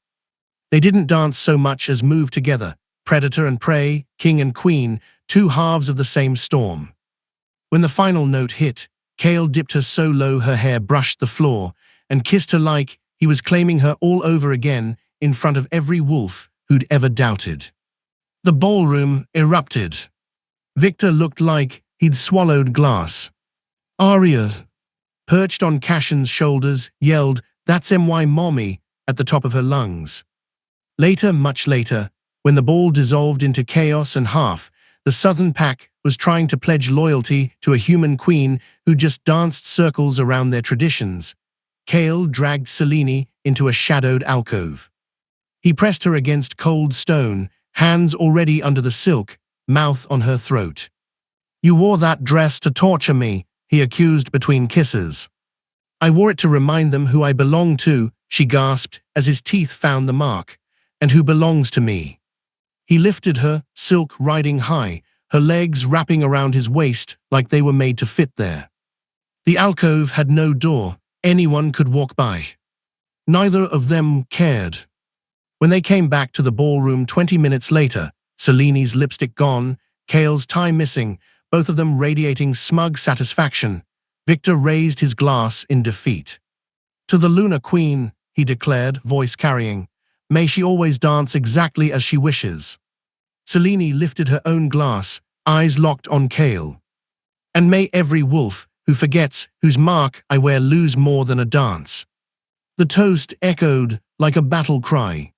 They didn't dance so much as move together, predator and prey, king and queen, 2 halves of the same storm. When the final note hit, Kale dipped her so low her hair brushed the floor, and kissed her like he was claiming her all over again in front of every wolf who'd ever doubted. The ballroom erupted. Victor looked like he'd swallowed glass. Aria, perched on Cashin's shoulders, yelled, "That's my mommy," at the top of her lungs. Later, much later, when the ball dissolved into chaos and half, the Southern Pack was trying to pledge loyalty to a human queen who just danced circles around their traditions. Kale dragged Selene into a shadowed alcove. He pressed her against cold stone, hands already under the silk, mouth on her throat. "You wore that dress to torture me," he accused between kisses. "I wore it to remind them who I belong to," she gasped as his teeth found the mark. "And who belongs to me." He lifted her, silk riding high, her legs wrapping around his waist like they were made to fit there. The alcove had no door. Anyone could walk by. Neither of them cared. When they came back to the ballroom 20 minutes later, Selene's lipstick gone, Kale's tie missing, both of them radiating smug satisfaction, Victor raised his glass in defeat. "To the Lunar Queen," he declared, voice carrying. "May she always dance exactly as she wishes." Selene lifted her own glass, eyes locked on Kale. "And may every wolf who forgets whose mark I wear lose more than a dance." The toast echoed like a battle cry.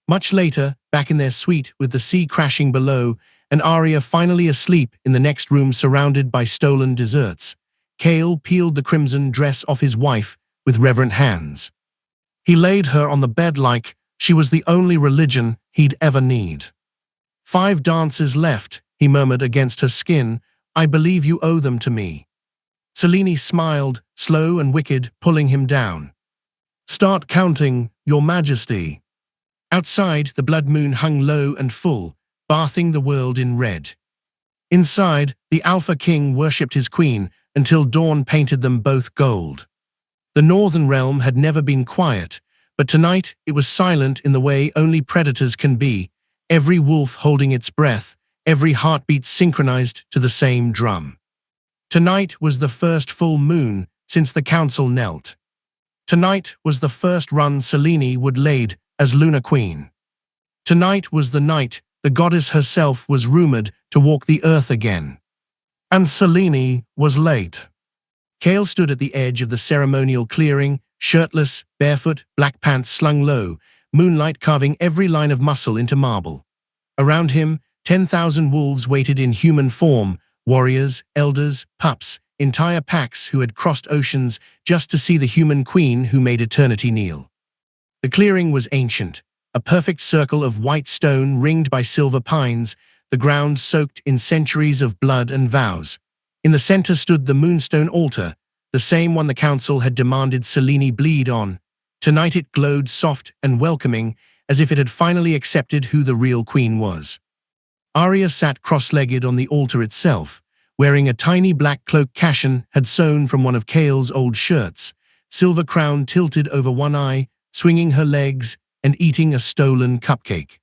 Much later, back in their suite with the sea crashing below, and Arya finally asleep in the next room surrounded by stolen desserts, Kale peeled the crimson dress off his wife with reverent hands. He laid her on the bed like she was the only religion he'd ever need. "5 dances left," he murmured against her skin. "I believe you owe them to me." Selene smiled, slow and wicked, pulling him down. "Start counting, Your Majesty." Outside, the blood moon hung low and full, bathing the world in red. Inside, the Alpha King worshipped his queen until dawn painted them both gold. The Northern Realm had never been quiet, but tonight it was silent in the way only predators can be, every wolf holding its breath, every heartbeat synchronized to the same drum. Tonight was the first full moon since the council knelt. Tonight was the first run Selene would lead as Lunar Queen. Tonight was the night the goddess herself was rumored to walk the earth again. And Selene was late. Kale stood at the edge of the ceremonial clearing, shirtless, barefoot, black pants slung low, moonlight carving every line of muscle into marble. Around him, 10,000 wolves waited in human form, warriors, elders, pups, entire packs who had crossed oceans just to see the human queen who made eternity kneel. The clearing was ancient, a perfect circle of white stone ringed by silver pines, the ground soaked in centuries of blood and vows. In the center stood the moonstone altar, the same one the council had demanded Selene bleed on. Tonight it glowed soft and welcoming, as if it had finally accepted who the real queen was. Arya sat cross-legged on the altar itself, wearing a tiny black cloak Cashin had sewn from one of Kale's old shirts, silver crown tilted over one eye, swinging her legs and eating a stolen cupcake.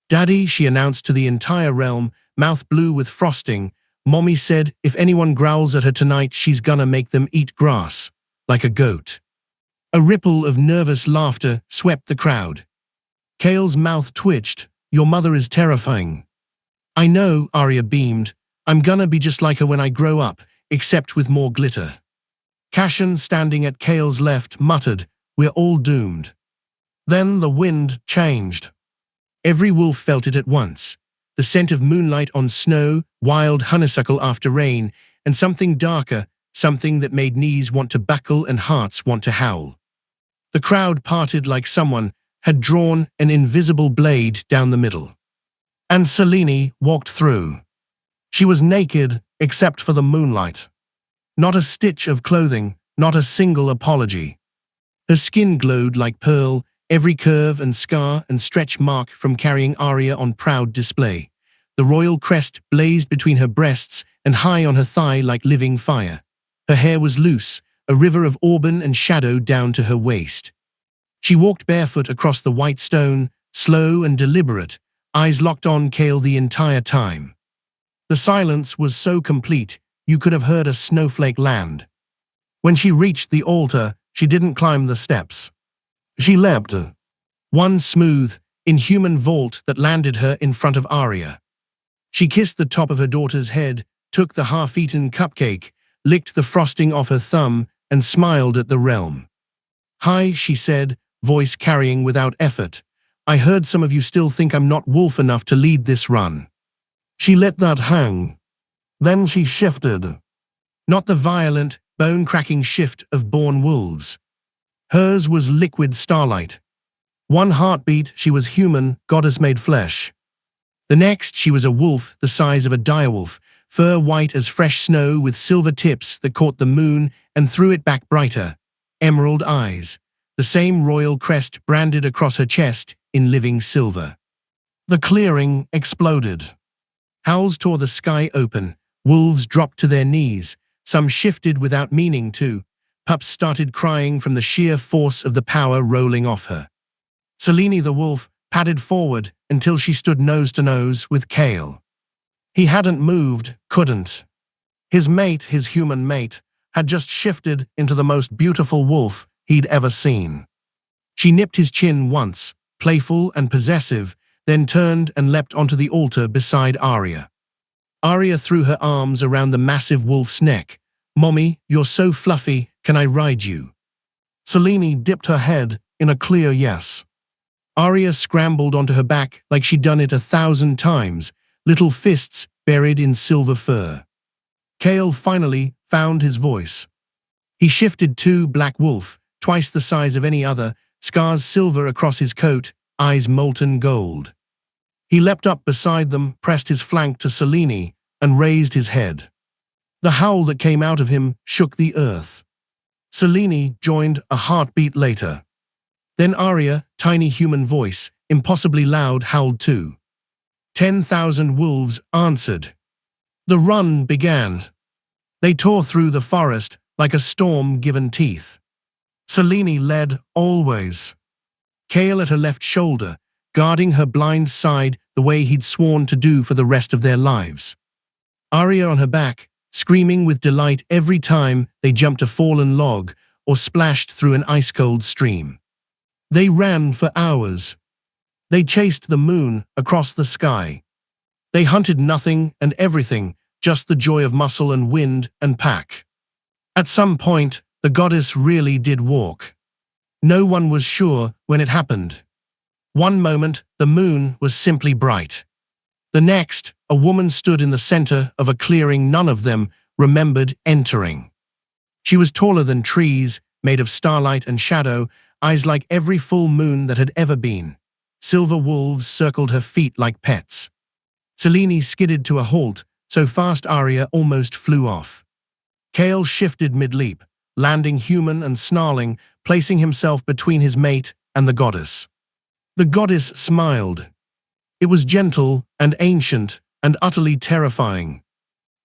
"Daddy," she announced to the entire realm, mouth blue with frosting, "Mommy said if anyone growls at her tonight, she's gonna make them eat grass, like a goat." A ripple of nervous laughter swept the crowd. Kale's mouth twitched. "Your mother is terrifying." "I know," Arya beamed. "I'm gonna be just like her when I grow up, except with more glitter." Cashin, standing at Kale's left, muttered, "We're all doomed." Then the wind changed. Every wolf felt it at once. The scent of moonlight on snow, wild honeysuckle after rain, and something darker, something that made knees want to buckle and hearts want to howl. The crowd parted like someone had drawn an invisible blade down the middle. And Selene walked through. She was naked except for the moonlight. Not a stitch of clothing, not a single apology. Her skin glowed like pearl, every curve and scar and stretch mark from carrying Arya on proud display. The royal crest blazed between her breasts and high on her thigh like living fire. Her hair was loose, a river of auburn and shadow down to her waist. She walked barefoot across the white stone, slow and deliberate, eyes locked on Kale the entire time. The silence was so complete, you could have heard a snowflake land. When she reached the altar, she didn't climb the steps. She leapt. One smooth, inhuman vault that landed her in front of Arya. She kissed the top of her daughter's head, took the half-eaten cupcake, licked the frosting off her thumb, and smiled at the realm. "Hi," she said, voice carrying without effort. "I heard some of you still think I'm not wolf enough to lead this run." She let that hang. Then she shifted. Not the violent, bone-cracking shift of born wolves. Hers was liquid starlight. One heartbeat, she was human, goddess-made flesh. The next, she was a wolf the size of a direwolf, fur white as fresh snow with silver tips that caught the moon and threw it back brighter. Emerald eyes. The same royal crest branded across her chest in living silver. The clearing exploded. Howls tore the sky open. Wolves dropped to their knees. Some shifted without meaning to. Pups started crying from the sheer force of the power rolling off her. Selene the wolf padded forward until she stood nose to nose with Kale. He hadn't moved, couldn't. His mate, his human mate, had just shifted into the most beautiful wolf he'd ever seen. She nipped his chin once, playful and possessive, then turned and leapt onto the altar beside Arya. Arya threw her arms around the massive wolf's neck. "Mommy, you're so fluffy, can I ride you?" Selene dipped her head in a clear yes. Arya scrambled onto her back like she'd done it 1,000 times, little fists buried in silver fur. Kale finally found his voice. He shifted to Black Wolf, twice the size of any other, scars silver across his coat, eyes molten gold. He leapt up beside them, pressed his flank to Selene, and raised his head. The howl that came out of him shook the earth. Selene joined a heartbeat later. Then Arya, tiny human voice, impossibly loud, howled too. 10,000 wolves answered. The run began. They tore through the forest like a storm given teeth. Selene led always. Kale at her left shoulder, guarding her blind side the way he'd sworn to do for the rest of their lives. Arya on her back, screaming with delight every time they jumped a fallen log or splashed through an ice-cold stream. They ran for hours. They chased the moon across the sky. They hunted nothing and everything, just the joy of muscle and wind and pack. At some point, the goddess really did walk. No one was sure when it happened. One moment, the moon was simply bright. The next, a woman stood in the center of a clearing none of them remembered entering. She was taller than trees, made of starlight and shadow, eyes like every full moon that had ever been. Silver wolves circled her feet like pets. Selene skidded to a halt, so fast Arya almost flew off. Kale shifted mid-leap, landing human and snarling, placing himself between his mate and the goddess. The goddess smiled. It was gentle and ancient and utterly terrifying.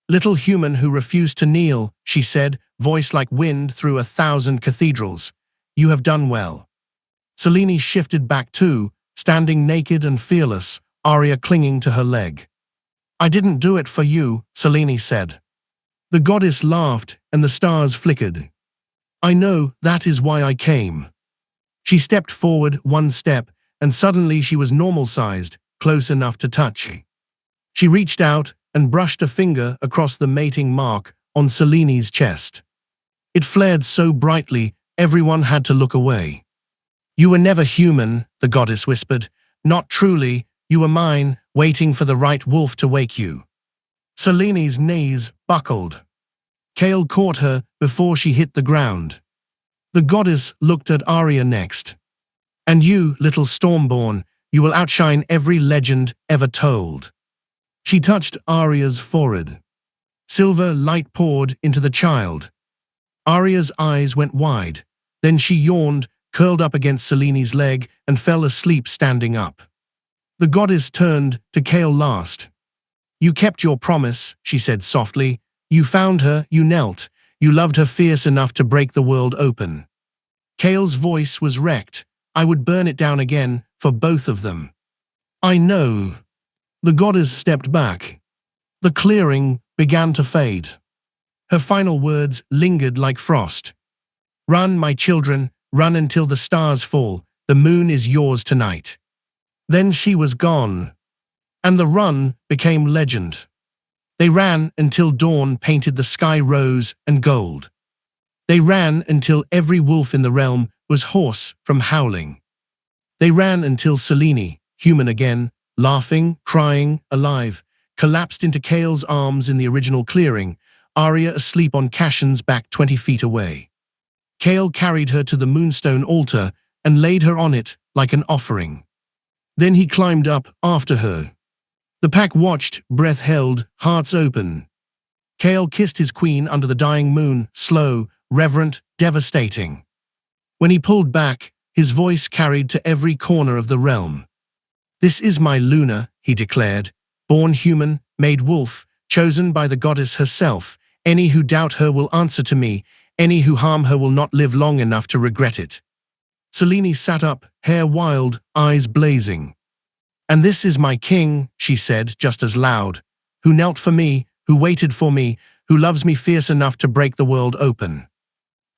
Little human who refused to kneel, she said, voice like wind through 1,000 cathedrals. You have done well. Selene shifted back too, standing naked and fearless, Arya clinging to her leg. I didn't do it for you, Selene said. The goddess laughed and the stars flickered. I know, that is why I came. She stepped forward one step, and suddenly she was normal-sized, close enough to touch. She reached out and brushed a finger across the mating mark on Selene's chest. It flared so brightly, everyone had to look away. You were never human, the goddess whispered. Not truly, you were mine, waiting for the right wolf to wake you. Selene's knees buckled. Kale caught her before she hit the ground. The goddess looked at Arya next. And you, little Stormborn, you will outshine every legend ever told. She touched Arya's forehead. Silver light poured into the child. Arya's eyes went wide. Then she yawned, curled up against Selene's leg, and fell asleep standing up. The goddess turned to Kale last. You kept your promise, she said softly. You found her, you knelt. You loved her fierce enough to break the world open. Kale's voice was wrecked. I would burn it down again, for both of them. I know. The goddess stepped back. The clearing began to fade. Her final words lingered like frost. Run, my children, run until the stars fall. The moon is yours tonight. Then she was gone. And the run became legend. They ran until dawn painted the sky rose and gold. They ran until every wolf in the realm was hoarse from howling. They ran until Selene, human again, laughing, crying, alive, collapsed into Kale's arms in the original clearing, Arya asleep on Cassion's back 20 feet away. Kale carried her to the moonstone altar and laid her on it like an offering. Then he climbed up after her. The pack watched, breath held, hearts open. Kale kissed his queen under the dying moon, slow, reverent, devastating. When he pulled back, his voice carried to every corner of the realm. This is my Luna, he declared, born human, made wolf, chosen by the goddess herself. Any who doubt her will answer to me. Any who harm her will not live long enough to regret it. Selene sat up, hair wild, eyes blazing. And this is my king, she said, just as loud, who knelt for me, who waited for me, who loves me fierce enough to break the world open.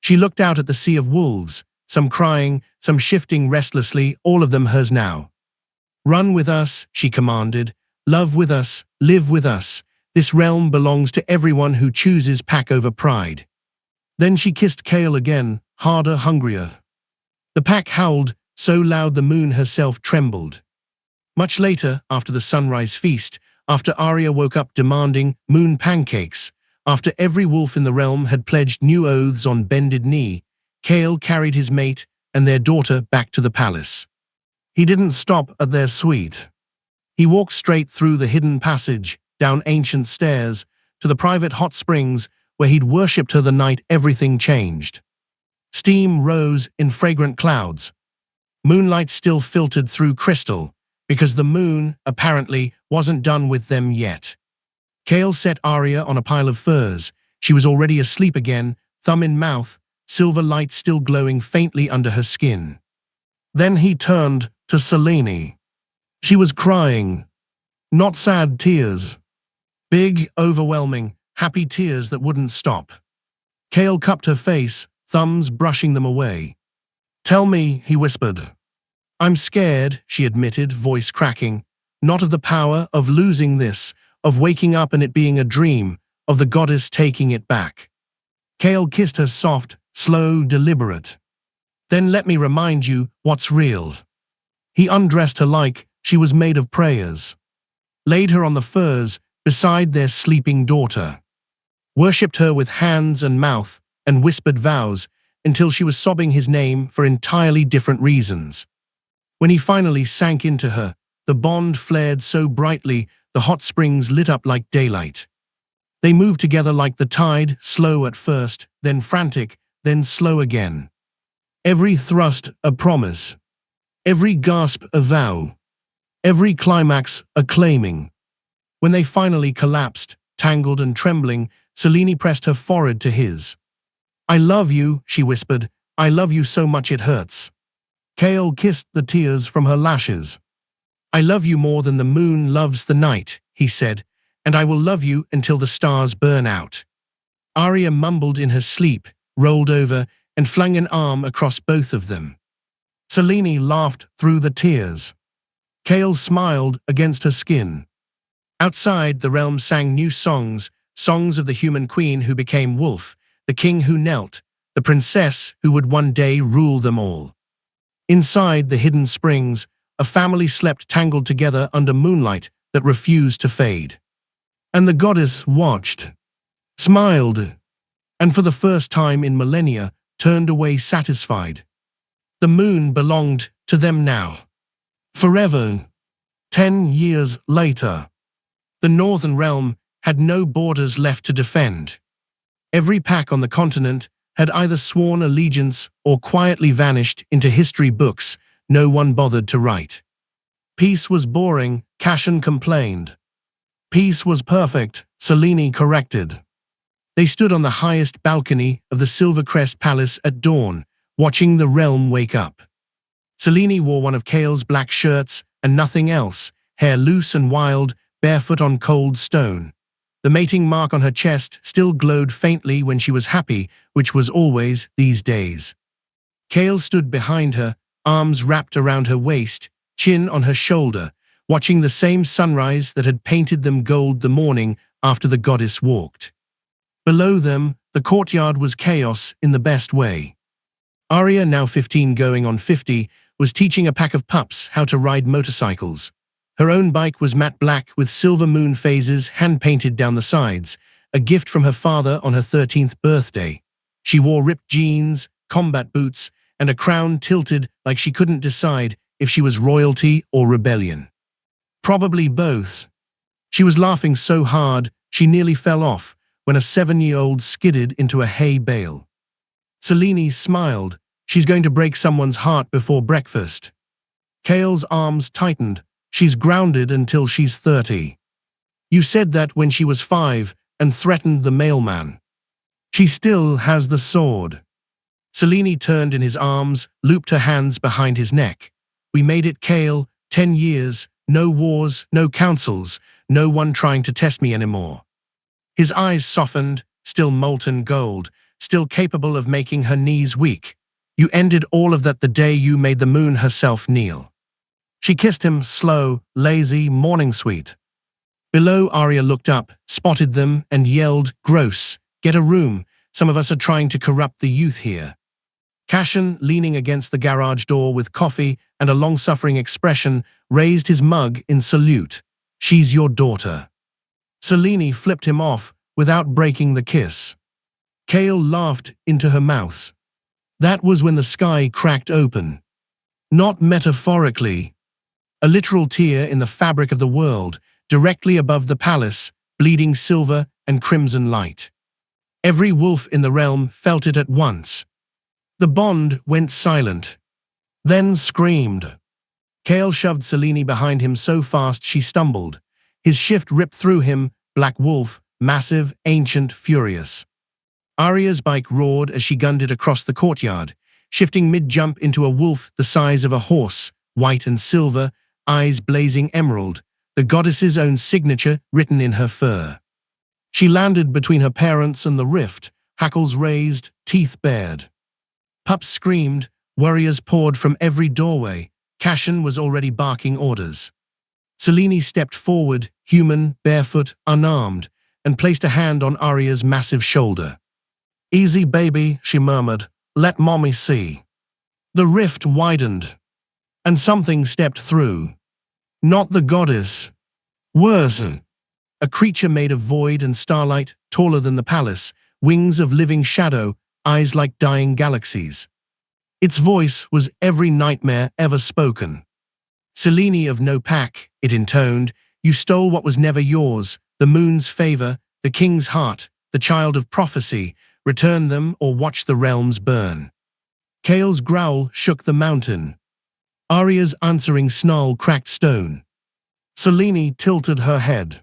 She looked out at the sea of wolves, some crying, some shifting restlessly, all of them hers now. Run with us, she commanded. Love with us, live with us. This realm belongs to everyone who chooses pack over pride. Then she kissed Kale again, harder, hungrier. The pack howled, so loud the moon herself trembled. Much later, after the sunrise feast, after Arya woke up demanding moon pancakes, after every wolf in the realm had pledged new oaths on bended knee, Kale carried his mate and their daughter back to the palace. He didn't stop at their suite. He walked straight through the hidden passage, down ancient stairs, to the private hot springs where he'd worshipped her the night everything changed. Steam rose in fragrant clouds. Moonlight still filtered through crystal, because the moon, apparently, wasn't done with them yet. Kale set Arya on a pile of furs. She was already asleep again, thumb in mouth, silver light still glowing faintly under her skin. Then he turned to Selene. She was crying. Not sad tears. Big, overwhelming, happy tears that wouldn't stop. Kale cupped her face, thumbs brushing them away. Tell me, he whispered. I'm scared, she admitted, voice cracking. Not of the power of losing this, of waking up and it being a dream, of the goddess taking it back. Kale kissed her soft, slow, deliberate. Then let me remind you what's real. He undressed her like she was made of prayers. Laid her on the furs beside their sleeping daughter. Worshipped her with hands and mouth and whispered vows until she was sobbing his name for entirely different reasons. When he finally sank into her, the bond flared so brightly the hot springs lit up like daylight. They moved together like the tide, slow at first, then frantic, then slow again. Every thrust a promise. Every gasp a vow. Every climax a claiming. When they finally collapsed, tangled and trembling, Selene pressed her forehead to his. "I love you," she whispered. "I love you so much it hurts." Kale kissed the tears from her lashes. "I love you more than the moon loves the night," he said, "and I will love you until the stars burn out." Arya mumbled in her sleep, rolled over, and flung an arm across both of them. Selene laughed through the tears. Kale smiled against her skin. Outside, the realm sang new songs, songs of the human queen who became wolf, the king who knelt, the princess who would one day rule them all. Inside the hidden springs, a family slept tangled together under moonlight that refused to fade. And the goddess watched, smiled, and for the first time in millennia, turned away satisfied. The moon belonged to them now. Forever. 10 years later, the northern realm had no borders left to defend. Every pack on the continent had either sworn allegiance or quietly vanished into history books no one bothered to write. Peace was boring, Cashin complained. Peace was perfect, Selene corrected. They stood on the highest balcony of the Silvercrest Palace at dawn, watching the realm wake up. Selene wore one of Kale's black shirts and nothing else, hair loose and wild, barefoot on cold stone. The mating mark on her chest still glowed faintly when she was happy, which was always these days. Kale stood behind her, arms wrapped around her waist, chin on her shoulder, watching the same sunrise that had painted them gold the morning after the goddess walked. Below them, the courtyard was chaos in the best way. Arya, now 15 going on 50, was teaching a pack of pups how to ride motorcycles. Her own bike was matte black with silver moon phases hand-painted down the sides, a gift from her father on her 13th birthday. She wore ripped jeans, combat boots, and a crown tilted like she couldn't decide if she was royalty or rebellion. Probably both. She was laughing so hard she nearly fell off when a 7-year-old skidded into a hay bale. Selene smiled. She's going to break someone's heart before breakfast. Kale's arms tightened. She's grounded until she's 30. You said that when she was 5 and threatened the mailman. She still has the sword. Selene turned in his arms, looped her hands behind his neck. We made it, Kale. 10 years, no wars, no councils, no one trying to test me anymore. His eyes softened, still molten gold, still capable of making her knees weak. You ended all of that the day you made the moon herself kneel. She kissed him, slow, lazy, morning sweet. Below, Arya looked up, spotted them, and yelled, "Gross, get a room, some of us are trying to corrupt the youth here." Cashin, leaning against the garage door with coffee and a long-suffering expression, raised his mug in salute. "She's your daughter." Selene flipped him off without breaking the kiss. Kale laughed into her mouth. That was when the sky cracked open. Not metaphorically. A literal tear in the fabric of the world, directly above the palace, bleeding silver and crimson light. Every wolf in the realm felt it at once. The bond went silent, then screamed. Kale shoved Selene behind him so fast she stumbled. His shift ripped through him, black wolf, massive, ancient, furious. Arya's bike roared as she gunned it across the courtyard, shifting mid-jump into a wolf the size of a horse, white and silver, eyes blazing emerald, the goddess's own signature written in her fur. She landed between her parents and the rift, hackles raised, teeth bared. Pups screamed, warriors poured from every doorway. Cashin was already barking orders. Selene stepped forward, human, barefoot, unarmed, and placed a hand on Arya's massive shoulder. "Easy, baby," she murmured. "Let mommy see." The rift widened, and something stepped through. Not the goddess. Worse, a creature made of void and starlight, taller than the palace, wings of living shadow, eyes like dying galaxies. Its voice was every nightmare ever spoken. "Selene of no pack," it intoned, "you stole what was never yours, the moon's favor, the king's heart, the child of prophecy. Return them or watch the realms burn." Kale's growl shook the mountain. Arya's answering snarl cracked stone. Selene tilted her head.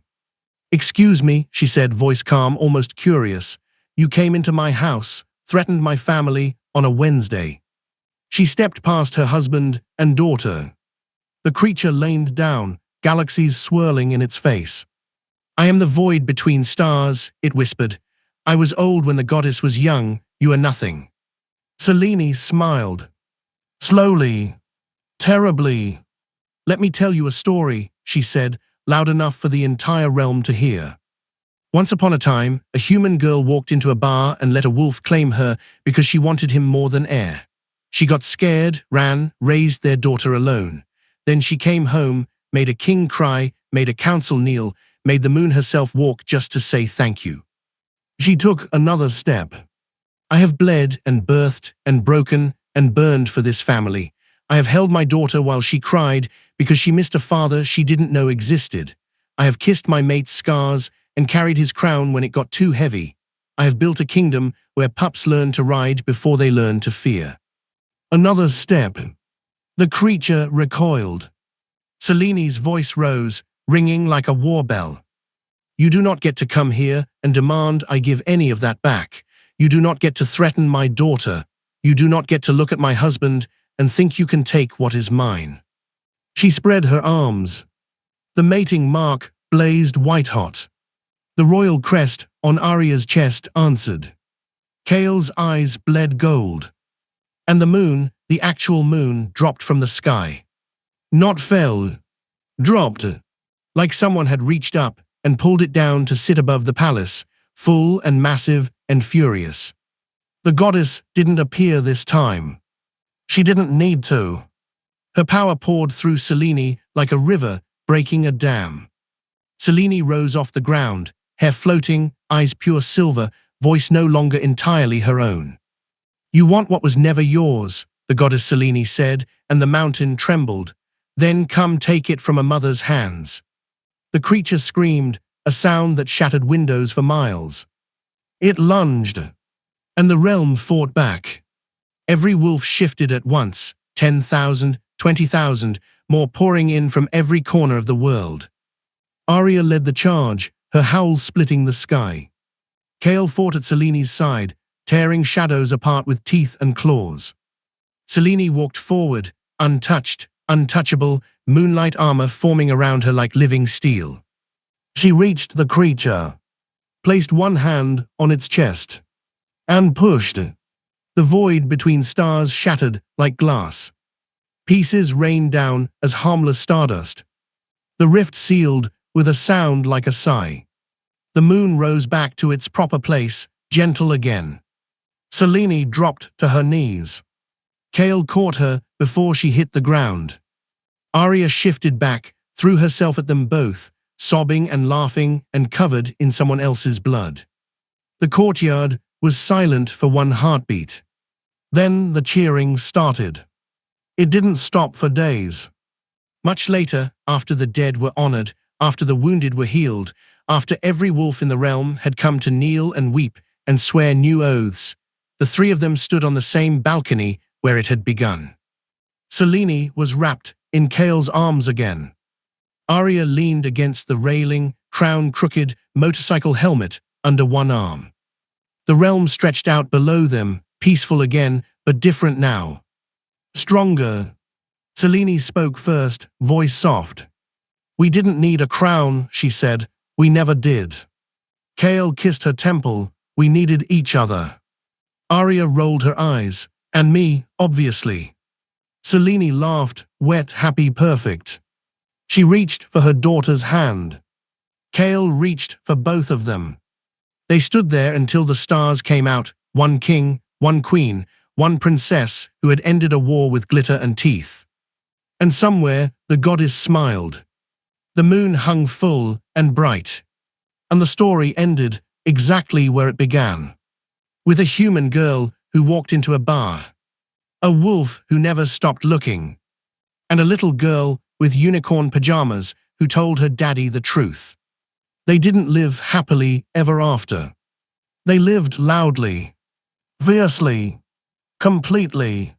"Excuse me," she said, voice calm, almost curious. "You came into my house, threatened my family on a Wednesday." She stepped past her husband and daughter. The creature leaned down, galaxies swirling in its face. "I am the void between stars," it whispered. "I was old when the goddess was young. You are nothing." Selene smiled. Slowly, terribly. "Let me tell you a story," she said, loud enough for the entire realm to hear. Once upon a time, a human girl walked into a bar and let a wolf claim her because she wanted him more than air. She got scared, ran, raised their daughter alone. Then she came home, made a king cry, made a council kneel, made the moon herself walk just to say thank you. She took another step. "I have bled and birthed and broken and burned for this family. I have held my daughter while she cried because she missed a father she didn't know existed. I have kissed my mate's scars and carried his crown when it got too heavy. I have built a kingdom where pups learn to ride before they learn to fear." Another step. The creature recoiled. Selene's voice rose, ringing like a war bell. "You do not get to come here and demand I give any of that back. You do not get to threaten my daughter. You do not get to look at my husband and think you can take what is mine." She spread her arms. The mating mark blazed white-hot. The royal crest on Arya's chest answered. Kale's eyes bled gold. And the moon, the actual moon, dropped from the sky. Not fell. Dropped. Like someone had reached up and pulled it down to sit above the palace, full and massive and furious. The goddess didn't appear this time. She didn't need to. Her power poured through Selene like a river breaking a dam. Selene rose off the ground, hair floating, eyes pure silver, voice no longer entirely her own. "You want what was never yours," the goddess Selene said, and the mountain trembled. "Then come take it from a mother's hands." The creature screamed, a sound that shattered windows for miles. It lunged, and the realm fought back. Every wolf shifted at once, 10,000, 20,000, more pouring in from every corner of the world. Arya led the charge, her howl splitting the sky. Kale fought at Selene's side, tearing shadows apart with teeth and claws. Selene walked forward, untouched, untouchable, moonlight armor forming around her like living steel. She reached the creature, placed one hand on its chest, and pushed. The void between stars shattered like glass. Pieces rained down as harmless stardust. The rift sealed with a sound like a sigh. The moon rose back to its proper place, gentle again. Selene dropped to her knees. Kale caught her before she hit the ground. Arya shifted back, threw herself at them both, sobbing and laughing and covered in someone else's blood. The courtyard was silent for one heartbeat. Then the cheering started. It didn't stop for days. Much later, after the dead were honored, after the wounded were healed, after every wolf in the realm had come to kneel and weep and swear new oaths, the three of them stood on the same balcony where it had begun. Selene was wrapped in Kale's arms again. Arya leaned against the railing, crown crooked, motorcycle helmet under one arm. The realm stretched out below them, peaceful again, but different now. Stronger. Selene spoke first, voice soft. "We didn't need a crown," she said. "We never did." Kale kissed her temple. "We needed each other." Arya rolled her eyes. "And me, obviously." Selene laughed, wet, happy, perfect. She reached for her daughter's hand. Kale reached for both of them. They stood there until the stars came out, one king, one queen, one princess who had ended a war with glitter and teeth. And somewhere the goddess smiled. The moon hung full and bright. And the story ended exactly where it began. With a human girl who walked into a bar. A wolf who never stopped looking. And a little girl with unicorn pajamas who told her daddy the truth. They didn't live happily ever after. They lived loudly, fiercely, completely.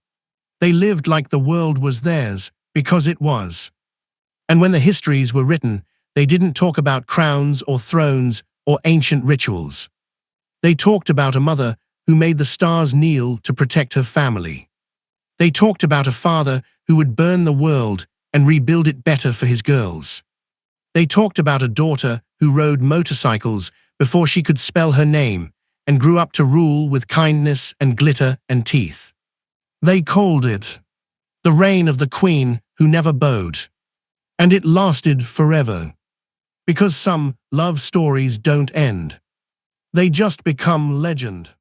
They lived like the world was theirs because it was. And when the histories were written, They didn't talk about crowns or thrones or ancient rituals. They talked about a mother who made the stars kneel to protect her family. They talked about a father who would burn the world and rebuild it better for his girls. They talked about a daughter who rode motorcycles before she could spell her name and grew up to rule with kindness and glitter and teeth. They called it the reign of the queen who never bowed. And it lasted forever. Because some love stories don't end. They just become legend.